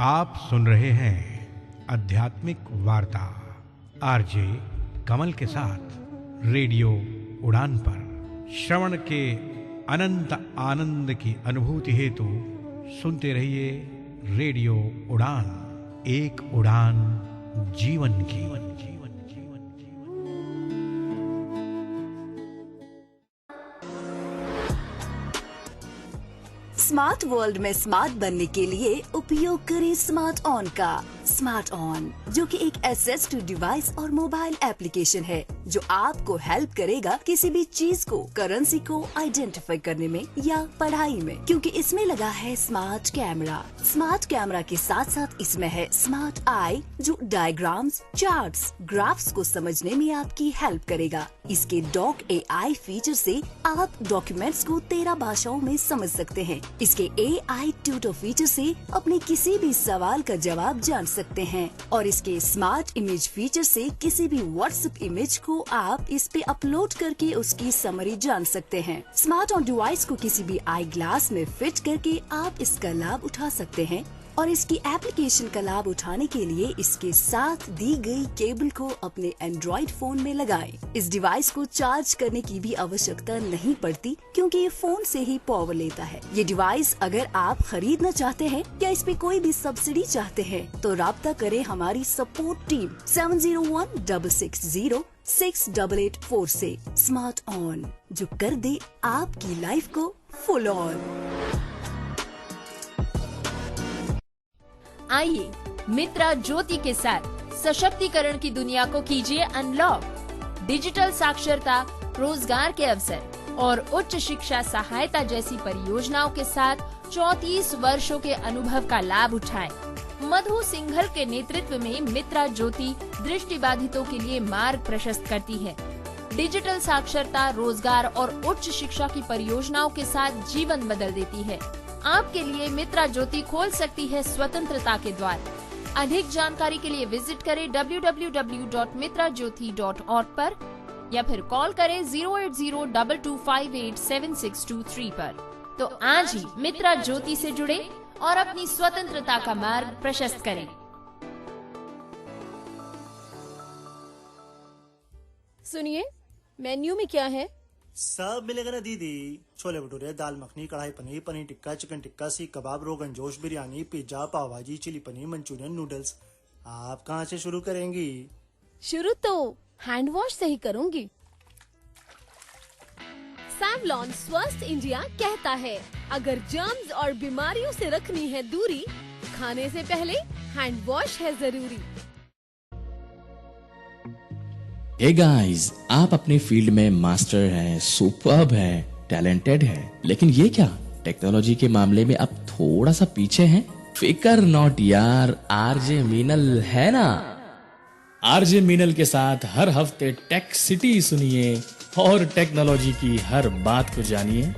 आप सुन रहे हैं आध्यात्मिक वार्ता आरजे कमल के साथ रेडियो उड़ान पर। श्रवण के अनंत आनंद की अनुभूति हेतु सुनते रहिए रेडियो उड़ान, एक उड़ान जीवन की। स्मार्ट वर्ल्ड में स्मार्ट बनने के लिए उपयोग करें स्मार्ट ऑन का। स्मार्ट ऑन जो कि एक एसएस2 डिवाइस और मोबाइल एप्लीकेशन है जो आपको हेल्प करेगा किसी भी चीज को, करेंसी को आइडेंटिफाई करने में या पढ़ाई में, क्योंकि इसमें लगा है स्मार्ट कैमरा। स्मार्ट कैमरा के साथ साथ इसमें है स्मार्ट आई जो डायग्राम्स, चार्ट्स, ग्राफ्स को समझने में आपकी हेल्प करेगा। इसके डॉक AI फीचर से आप डॉक्यूमेंट्स को 13 भाषाओं में समझ सकते हैं। इसके AI ट्यूटर फीचर से अपने किसी भी सवाल का जवाब जान सकते हैं और इसके स्मार्ट इमेज फीचर से किसी भी व्हाट्सएप इमेज को आप इस पे अपलोड करके उसकी समरी जान सकते हैं। स्मार्ट ऑन डिवाइस को किसी भी आई ग्लास में फिट करके आप इसका लाभ उठा सकते हैं और इसकी एप्लीकेशन का लाभ उठाने के लिए इसके साथ दी गई केबल को अपने एंड्रॉइड फोन में लगाएं। इस डिवाइस को चार्ज करने की भी आवश्यकता नहीं पड़ती क्योंकि ये फोन से ही पावर लेता है। ये डिवाइस अगर आप खरीदना चाहते हैं या इस पे कोई भी सब्सिडी चाहते हैं तो राब्ता करें हमारी सपोर्ट टीम 7016606884 से। स्मार्ट ऑन जो कर दे आपकी लाइफ को फुल ऑन। आइए मित्रा ज्योति के साथ सशक्तिकरण की दुनिया को कीजिए अनलॉक। डिजिटल साक्षरता, रोजगार के अवसर, और उच्च शिक्षा सहायता जैसी परियोजनाओं के साथ 34 वर्षों के अनुभव का लाभ उठाएं। मधु सिंघल के नेतृत्व में मित्रा ज्योति दृष्टिबाधितों के लिए मार्ग प्रशस्त करती है। डिजिटल साक्षरता, रोजगार और उच्च शिक्षा की परियोजनाओं के साथ जीवन बदल देती है। आपके लिए मित्रा ज्योति खोल सकती है स्वतंत्रता के द्वार। अधिक जानकारी के लिए विजिट करें www.mitrajyoti.org पर या फिर कॉल करें 08022587623 पर। तो आज ही मित्रा ज्योति से जुड़े और अपनी स्वतंत्रता का मार्ग प्रशस्त करें। सुनिए, मेन्यू में क्या है? सब मिलेगा ना दीदी। छोले भटूरे, दाल मखनी, कढ़ाई पनीर, पनीर टिक्का, चिकन टिक्का, सीख कबाब, रोगन जोश, बिरयानी, पिज्जा, पाव भाजी, चिली पनीर, मंचूरियन, नूडल्स। आप कहाँ से शुरू करेंगी? शुरू तो हैंड वॉश से ही करूंगी। सैवलॉन स्वस्थ इंडिया कहता है, अगर जर्म्स और बीमारियों से रखनी है दूरी, खाने से पहले हैंड वॉश है जरूरी। हे गाइस, आप अपने फील्ड में मास्टर हैं, सुपर्ब हैं, टैलेंटेड हैं, लेकिन ये क्या टेक्नोलॉजी के मामले में अब थोड़ा सा पीछे हैं? फिकर नॉट यार, आरजे मीनल है ना। आरजे मीनल के साथ हर हफ्ते टेक सिटी सुनिए और टेक्नोलॉजी की हर बात को जानिए।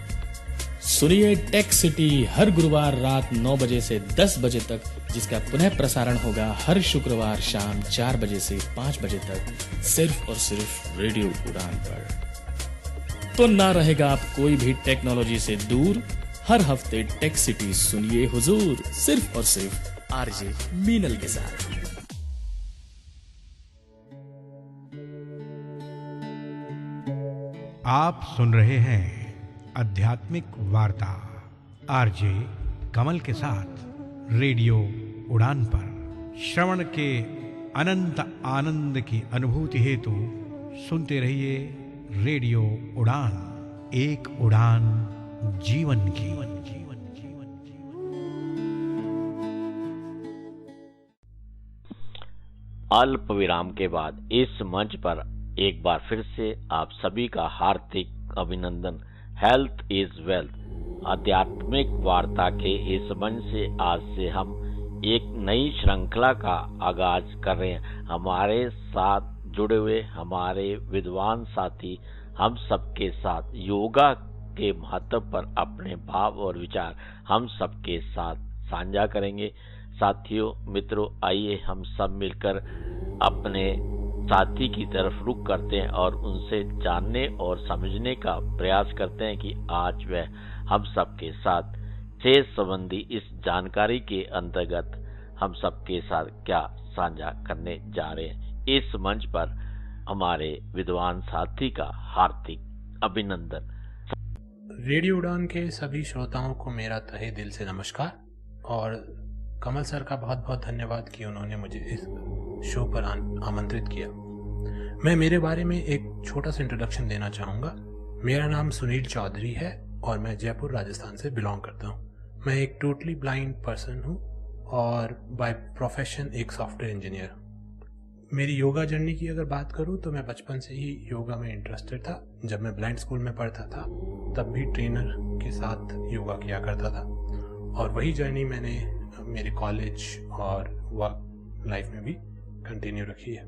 सुनिए टेक सिटी हर गुरुवार रात 9 बजे से 10 बजे तक, जिसका पुनः प्रसारण होगा हर शुक्रवार शाम 4 बजे से 5 बजे तक, सिर्फ और सिर्फ रेडियो उड़ान पर। तो ना रहेगा आप कोई भी टेक्नोलॉजी से दूर। हर हफ्ते टेक सिटी सुनिए हुजूर, सिर्फ और सिर्फ आरजे मीनल के साथ। आप सुन रहे हैं आध्यात्मिक वार्ता आरजे कमल के साथ रेडियो उड़ान पर। श्रवण के अनंत आनंद की अनुभूति हेतु सुनते रहिए रेडियो उड़ान, एक उड़ान जीवन की। अल्प विराम के बाद इस मंच पर एक बार फिर से आप सभी का हार्दिक अभिनंदन। हेल्थ इज वेल्थ आध्यात्मिक वार्ता के इस मंच से आज से हम एक नई श्रृंखला का आगाज कर रहे हैं। हमारे साथ जुड़े हुए हमारे विद्वान साथी हम सबके साथ योगा के महत्व पर अपने भाव और विचार हम सबके साथ साझा करेंगे। साथियों, मित्रों, आइए हम सब मिलकर अपने साथी की तरफ रुख करते हैं और उनसे जानने और समझने का प्रयास करते हैं कि आज वह हम सबके साथ सेहत संबंधी इस जानकारी के अंतर्गत हम सबके साथ क्या साझा करने जा रहे हैं। इस मंच पर हमारे विद्वान साथी का हार्दिक अभिनंदन। रेडियो उड़ान के सभी श्रोताओं को मेरा तहे दिल से नमस्कार और कमल सर का बहुत बहुत धन्यवाद कि उन्होंने मुझे इस शो पर आमंत्रित किया। मैं मेरे बारे में एक छोटा सा इंट्रोडक्शन देना चाहूँगा। मेरा नाम सुनील चौधरी है और मैं जयपुर राजस्थान से बिलोंग करता हूँ। मैं एक टोटली ब्लाइंड पर्सन हूँ और बाय प्रोफेशन एक सॉफ्टवेयर इंजीनियर हूँ। मेरी योगा जर्नी की अगर बात करूँ तो मैं बचपन से ही योगा में इंटरेस्टेड था। जब मैं ब्लाइंड स्कूल में पढ़ता था तब भी ट्रेनर के साथ योगा किया करता था और वही जर्नी मैंने मेरे कॉलेज और वर्क लाइफ में भी कंटिन्यू रखी है।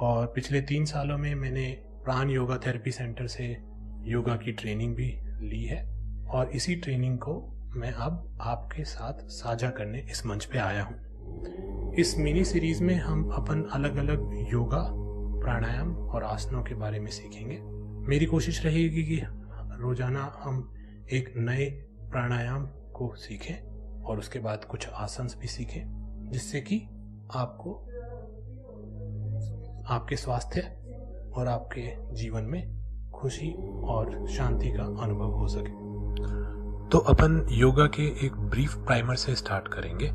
और पिछले 3 सालों में मैंने प्राण योगा थेरेपी सेंटर से योगा की ट्रेनिंग भी ली है और इसी ट्रेनिंग को मैं अब आपके साथ साझा करने इस मंच पे आया हूँ। इस मिनी सीरीज में हम अपन अलग अलग योगा, प्राणायाम और आसनों के बारे में सीखेंगे। मेरी कोशिश रहेगी कि रोजाना हम एक नए प्राणायाम को सीखें और उसके बाद कुछ आसन भी सीखें, जिससे कि आपको आपके स्वास्थ्य और आपके जीवन में खुशी और शांति का अनुभव हो सके। तो अपन योगा के एक ब्रीफ प्राइमर से स्टार्ट करेंगे।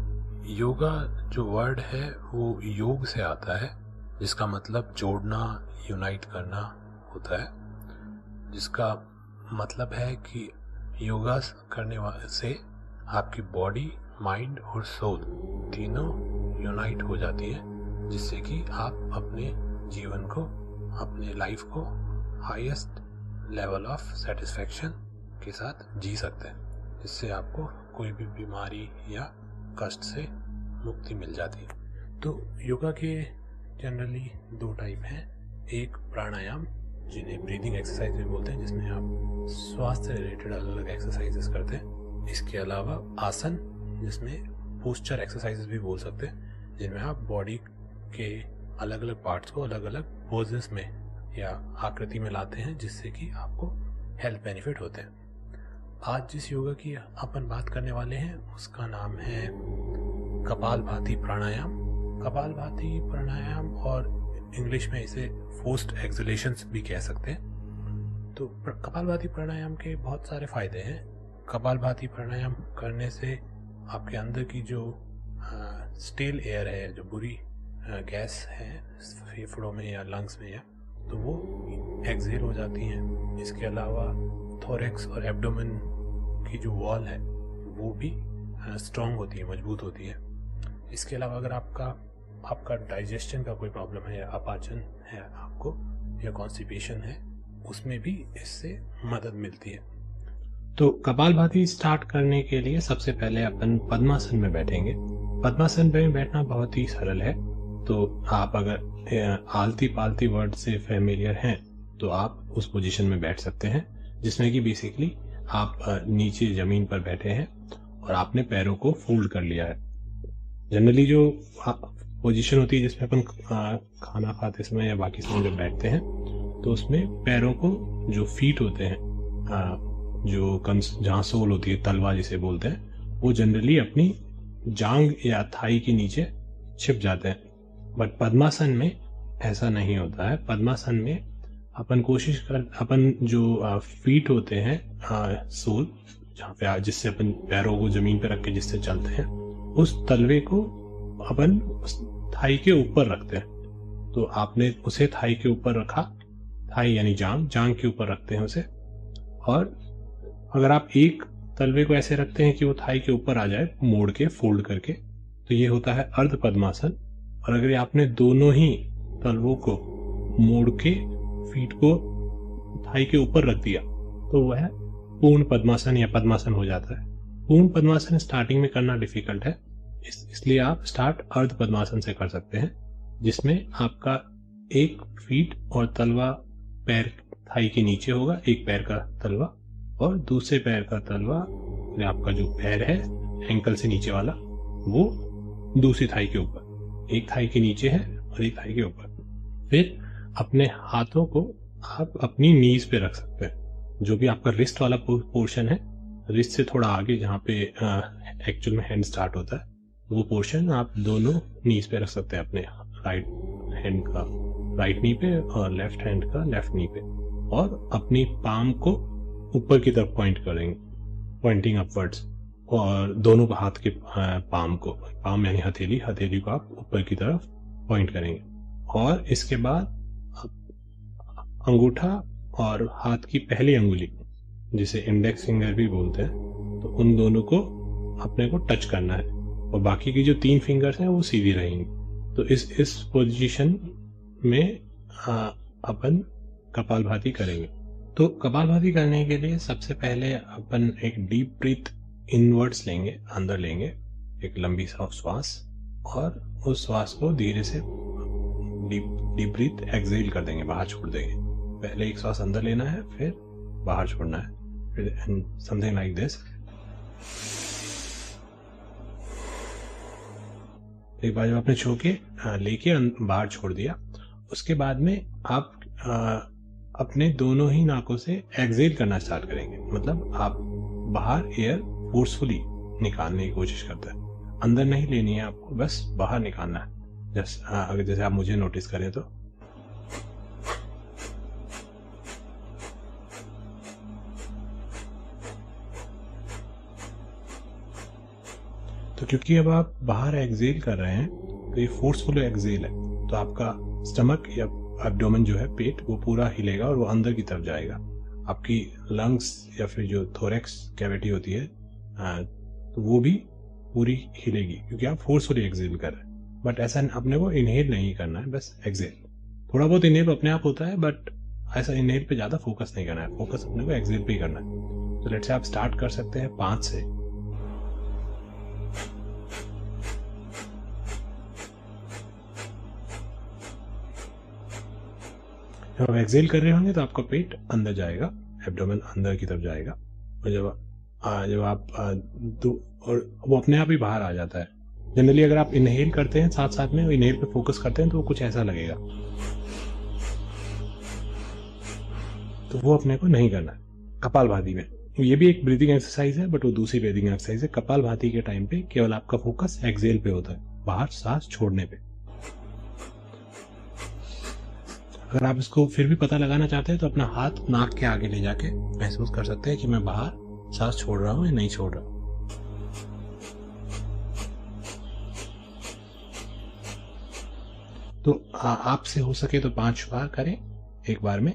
योगा जो वर्ड है वो योग से आता है, जिसका मतलब जोड़ना, यूनाइट करना होता है, जिसका मतलब है कि योगा करने से आपकी बॉडी, माइंड और सोल तीनों यूनाइट हो जाती है, जिससे कि आप अपने जीवन को, अपने लाइफ को हाईएस्ट लेवल ऑफ सेटिस्फैक्शन के साथ जी सकते हैं, जिससे आपको कोई भी बीमारी या कष्ट से मुक्ति मिल जाती है। तो योगा के जनरली 2 टाइप हैं। एक प्राणायाम, जिन्हें ब्रीदिंग एक्सरसाइज भी बोलते हैं, जिसमें आप स्वास्थ्य रिलेटेड अलग अलग एक्सरसाइजेस करते हैं। इसके अलावा आसन, जिसमें पोस्चर एक्सरसाइजेस भी बोल सकते हैं, जिनमें आप बॉडी के अलग अलग पार्ट्स को अलग अलग पोजेस में या आकृति में लाते हैं, जिससे कि आपको हेल्थ बेनिफिट होते हैं। आज जिस योगा की अपन बात करने वाले हैं उसका नाम है कपालभाति प्राणायाम। कपालभाति प्राणायाम, और इंग्लिश में इसे फोर्स्ड एक्सहेलेशंस भी कह सकते हैं। तो कपालभाति प्राणायाम के बहुत सारे फायदे हैं। कपालभाति प्राणायाम करने से आपके अंदर की जो स्टेल एयर है, जो बुरी गैस है फेफड़ों में या लंग्स में, या तो वो एक्सहेल हो जाती हैं। इसके अलावा थोरेक्स और एब्डोमेन की जो वॉल है वो भी स्ट्रॉन्ग होती है, मजबूत होती है। इसके अलावा अगर आपका डाइजेशन का कोई प्रॉब्लम है या अपाचन है आपको, या कॉन्स्टिपेशन है, उसमें भी इससे मदद मिलती है। तो कपालभाति स्टार्ट करने के लिए सबसे पहले अपन पद्मासन में बैठेंगे। पद्मासन में बैठना बहुत ही सरल है। तो आप अगर आलती पालती वर्ड से फेमिलियर हैं तो आप उस पोजीशन में बैठ सकते हैं, जिसमें कि बेसिकली आप नीचे जमीन पर बैठे हैं और आपने पैरों को फोल्ड कर लिया है। जनरली जो पोजीशन होती है जिसमें अपन खाना खाते समय या बाकी समय जब बैठते हैं, तो उसमें पैरों को, जो फीट होते हैं, जो जहाँ सोल होती है, तलवा जिसे बोलते हैं, वो जनरली अपनी जांग या थाई के नीचे छिप जाते हैं। बट पद्मासन में ऐसा नहीं होता है। पद्मासन में अपन जो फीट होते हैं, सोल जहाँ पे, जिससे अपन पैरों को जमीन पे रख के जिससे चलते हैं, उस तलवे को अपन थाई के ऊपर रखते हैं। तो आपने उसे थाई के ऊपर रखा, थाई यानी जांग के ऊपर रखते हैं उसे। और अगर आप एक तलवे को ऐसे रखते हैं कि वो थाई के ऊपर आ जाए, मोड़ के, फोल्ड करके, तो ये होता है अर्ध पद्मासन। और अगर आपने दोनों ही तलवों को मोड़ के फीट को थाई के ऊपर रख दिया, तो वह पूर्ण पद्मासन या पद्मासन हो जाता है। पूर्ण पद्मासन स्टार्टिंग में करना डिफिकल्ट है, इसलिए आप स्टार्ट अर्ध पद्मासन से कर सकते हैं, जिसमें आपका एक फीट और तलवा पैर थाई के नीचे होगा, एक पैर का तलवा, और दूसरे पैर का तलवा, आपका जो पैर है एंकल से नीचे वाला, वो दूसरी थाई के ऊपर। एक थाई के नीचे है और एक थाई के ऊपर। फिर अपने हाथों को आप अपनी नीज पे रख सकते हैं। जो भी आपका रिस्ट वाला पोर्शन है, रिस्ट से थोड़ा आगे जहाँ पे एक्चुअल में हैंड स्टार्ट होता है, वो पोर्शन आप दोनों नीज पे रख सकते हैं, अपने राइट हैंड का राइट नी पे और लेफ्ट हैंड का लेफ्ट नी पे, और अपनी पाम को ऊपर की तरफ पॉइंट करेंगे, पॉइंटिंग अपवर्ड्स। और दोनों हाथ के पाम यानी हथेली को आप ऊपर की तरफ पॉइंट करेंगे। और इसके बाद अंगूठा और हाथ की पहली अंगुली, जिसे इंडेक्स फिंगर भी बोलते हैं, तो उन दोनों को अपने को टच करना है, और बाकी की जो 3 फिंगर्स हैं वो सीधी रहेंगी। तो इस पोजीशन में अपन कपालभाति करेंगे। तो कपालभाति करने के लिए सबसे पहले अपन एक डीप ब्रीथ इनवर्ड्स लेंगे, अंदर लेंगे एक लंबी सा श्वास, और उस श्वास को धीरे से डीप ब्रीथ एक्सहेल कर देंगे, बाहर छोड़ देंगे। पहले एक श्वास अंदर लेना है, फिर बाहर छोड़ना है, फिर समथिंग लाइक दिस। एक बार जब आपने छोके लेके बाहर छोड़ दिया, उसके बाद में आप अपने दोनों ही नाकों से एक्सहेल करना स्टार्ट करेंगे। मतलब आप बाहर एयर फोर्सफुली निकालने की कोशिश करते हैं, अंदर नहीं लेनी है आपको, बस बाहर निकालना है। अगर जैसे आप मुझे नोटिस करें तो क्योंकि अब आप बाहर एक्सहेल कर रहे हैं, तो ये फोर्सफुल एक्सहेल है, तो आपका स्टमक या एब्डोमेन जो है, पेट, वो पूरा हिलेगा और वो अंदर की तरफ जाएगा। आपकी लंग्स या फिर जो थोरेक्स कैविटी होती है, तो वो भी पूरी हिलेगी, क्योंकि आप फोर्सफुली एक्सहेल कर रहे हैं। बट ऐसा अपने को इनहेल नहीं करना है, बस एक्सहेल। थोड़ा बहुत इनहेल अपने आप होता है, बट ऐसा इनहेल पे ज़्यादा फोकस नहीं करना है, फोकस अपने को एक्सहेल पे ही करना है। तो लेट्स से आप स्टार्ट कर सकते हैं 5 से। जब आप एक्सहेल कर रहे होंगे तो आपका पेट अंदर जाएगा, एब्डोमेन अंदर की तरफ जाएगा, और जब आप और वो अपने आप ही बाहर आ जाता है। जनरली अगर आप इनहेल करते हैं साथ साथ में इनहेल पे फोकस करते हैं तो वो कुछ ऐसा लगेगा, तो वो अपने को नहीं करना है। कपालभाति में ये भी एक ब्रीदिंग एक्सरसाइज है, बट वो दूसरी ब्रीदिंग एक्सरसाइज है। कपालभाति के टाइम पे केवल आपका फोकस एक्सहेल पे होता है, बाहर सांस छोड़ने पे। अगर आप इसको फिर भी पता लगाना चाहते हैं तो अपना हाथ नाक के आगे ले जाके महसूस कर सकते हैं कि मैं बाहर सांस छोड़ रहा हूं या नहीं छोड़ रहा। तो आपसे हो सके तो 5 बार करें एक बार में,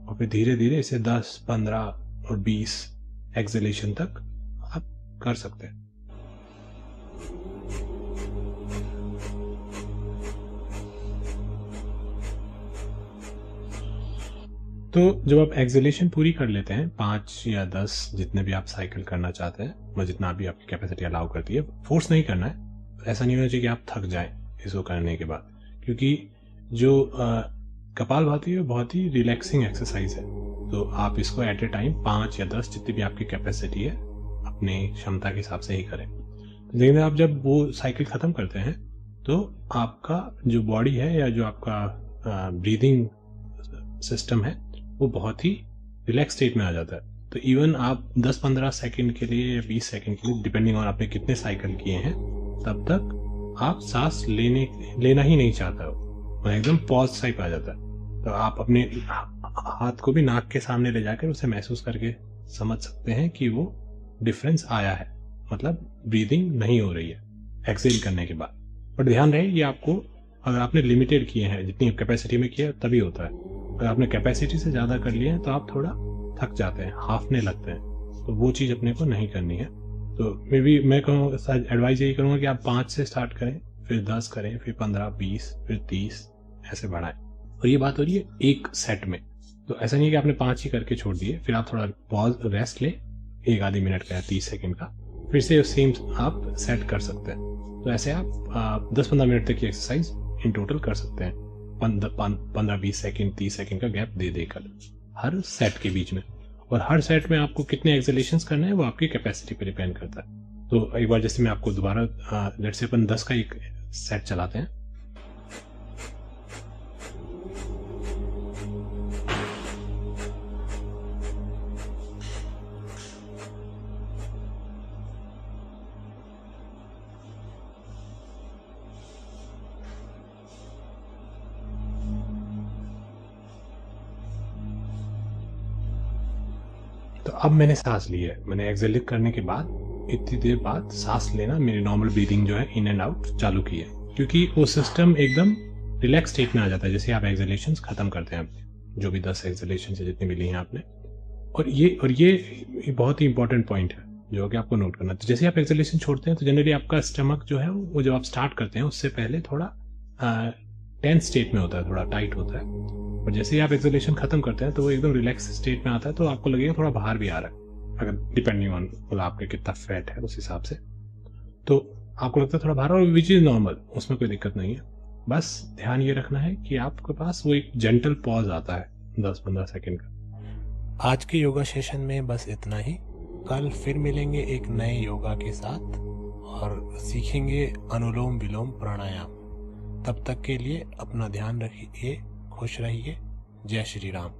और फिर धीरे धीरे इसे 10, 15 और 20 एक्सहेलेशन तक आप कर सकते हैं। तो जब आप एक्सहेलेशन पूरी कर लेते हैं 5 या 10 जितने भी आप साइकिल करना चाहते हैं, मतलब जितना भी आपकी कैपेसिटी अलाउ करती है, फोर्स नहीं करना है। ऐसा नहीं होना चाहिए कि आप थक जाएं इसको करने के बाद, क्योंकि जो कपालभाति है बहुत ही रिलैक्सिंग एक्सरसाइज है। तो आप इसको एट ए टाइम 5 या 10 जितनी भी आपकी कैपेसिटी है अपनी क्षमता के हिसाब से ही करें। लेकिन आप जब वो साइकिल खत्म करते हैं तो आपका जो बॉडी है या जो आपका ब्रीदिंग सिस्टम है वो बहुत ही रिलैक्स स्टेट में आ जाता है। तो इवन आप 10-15 सेकंड के लिए या 20 सेकंड के लिए, डिपेंडिंग ऑन आपने कितने साइकिल किए हैं, तब तक आप सांस लेना ही नहीं चाहता हो, एकदम पॉज टाइप आ जाता है। तो आप अपने हाथ को भी नाक के सामने ले जाकर उसे महसूस करके समझ सकते हैं कि वो डिफरेंस आया है, मतलब ब्रीदिंग नहीं हो रही है एक्सहेल करने के बाद। बट ध्यान रहे ये आपको, अगर आपने लिमिटेड किए हैं, जितनी कैपेसिटी में किया तभी होता है। अगर आपने कैपेसिटी से ज़्यादा कर लिए हैं तो आप थोड़ा थक जाते हैं, हाफने लगते हैं, तो वो चीज़ अपने को नहीं करनी है। तो मे बी मैं कहूँगा, एडवाइस यही करूँगा कि आप 5 से स्टार्ट करें, फिर 10 करें, फिर 15, 20, फिर 30 ऐसे बढ़ाएं। और ये बात हो रही है एक सेट में, तो ऐसा नहीं है कि आपने 5 ही करके छोड़ दिए, फिर आप थोड़ा पॉज रेस्ट ले 1-आधी मिनट का या 30 सेकेंड का, फिर से सेम आप सेट कर सकते हैं। तो ऐसे आप 10-15 मिनट तक की एक्सरसाइज इन टोटल कर सकते हैं, 15-20 सेकेंड 30 सेकेंड का गैप दे देकर हर सेट के बीच में। और हर सेट में आपको कितने एक्सहेलेशंस करने हैं वो आपकी कैपेसिटी पर डिपेंड करता है। तो एक बार जैसे मैं आपको दोबारा लेट्स से अपन 10 का एक सेट चलाते हैं। तो अब मैंने सांस ली है, मैंने एक्सहेल करने के बाद इतनी देर बाद सांस लेना, मेरी नॉर्मल ब्रीदिंग जो है इन एंड आउट चालू की है, क्योंकि वो सिस्टम एकदम रिलैक्स स्टेट में आ जाता है जैसे आप एक्सहेलेशंस खत्म करते हैं आपने, जो भी 10 एक्सहेलेशन से जितने भी ली हैं आपने। और ये बहुत ही इंपॉर्टेंट पॉइंट है जो कि आपको नोट करना है। तो जैसे आप एक्सहेलेशन छोड़ते हैं तो जनरली आपका स्टमक जो है वो जब आप स्टार्ट करते हैं उससे पहले थोड़ा टेंस स्टेट में होता है, थोड़ा टाइट होता है, और जैसे ही आप एक्सहेलेशन खत्म करते हैं तो वो एकदम रिलैक्स स्टेट में आता है, तो आपको लगेगा थोड़ा बाहर भी आ रहा है, अगर डिपेंडिंग ऑन मतलब आपके कितना फैट है उस हिसाब से, तो आपको लगता है थोड़ा बाहर, और विच इज नॉर्मल, उसमें कोई दिक्कत नहीं है। बस ध्यान ये रखना है कि आपके पास वो एक जेंटल पॉज आता है 10-15 सेकेंड का। आज के योगा सेशन में बस इतना ही। कल फिर मिलेंगे एक नए योगा के साथ और सीखेंगे अनुलोम विलोम प्राणायाम। तब तक के लिए अपना ध्यान रखिए, खुश रहिए। जय श्री राम।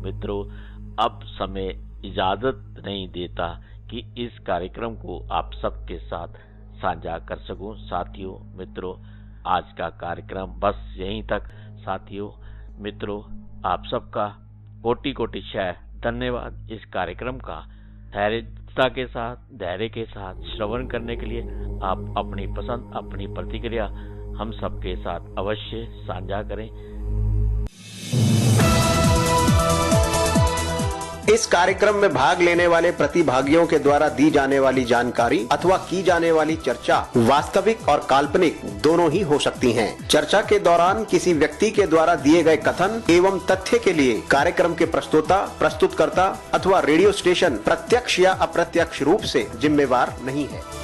मित्रों, अब समय इजाजत नहीं देता कि इस कार्यक्रम को आप सबके साथ साझा कर सकूं। साथियों मित्रों, आज का कार्यक्रम बस यहीं तक। साथियों मित्रों, आप सबका कोटि कोटि शय धन्यवाद। इस कार्यक्रम का धैर्यता के साथ, धैर्य के साथ श्रवण करने के लिए आप अपनी पसंद, अपनी प्रतिक्रिया हम सबके साथ अवश्य साझा करें। इस कार्यक्रम में भाग लेने वाले प्रतिभागियों के द्वारा दी जाने वाली जानकारी अथवा की जाने वाली चर्चा वास्तविक और काल्पनिक दोनों ही हो सकती हैं। चर्चा के दौरान किसी व्यक्ति के द्वारा दिए गए कथन एवं तथ्य के लिए कार्यक्रम के प्रस्तोता, प्रस्तुतकर्ता अथवा रेडियो स्टेशन प्रत्यक्ष या अप्रत्यक्ष रूप से जिम्मेवार नहीं है।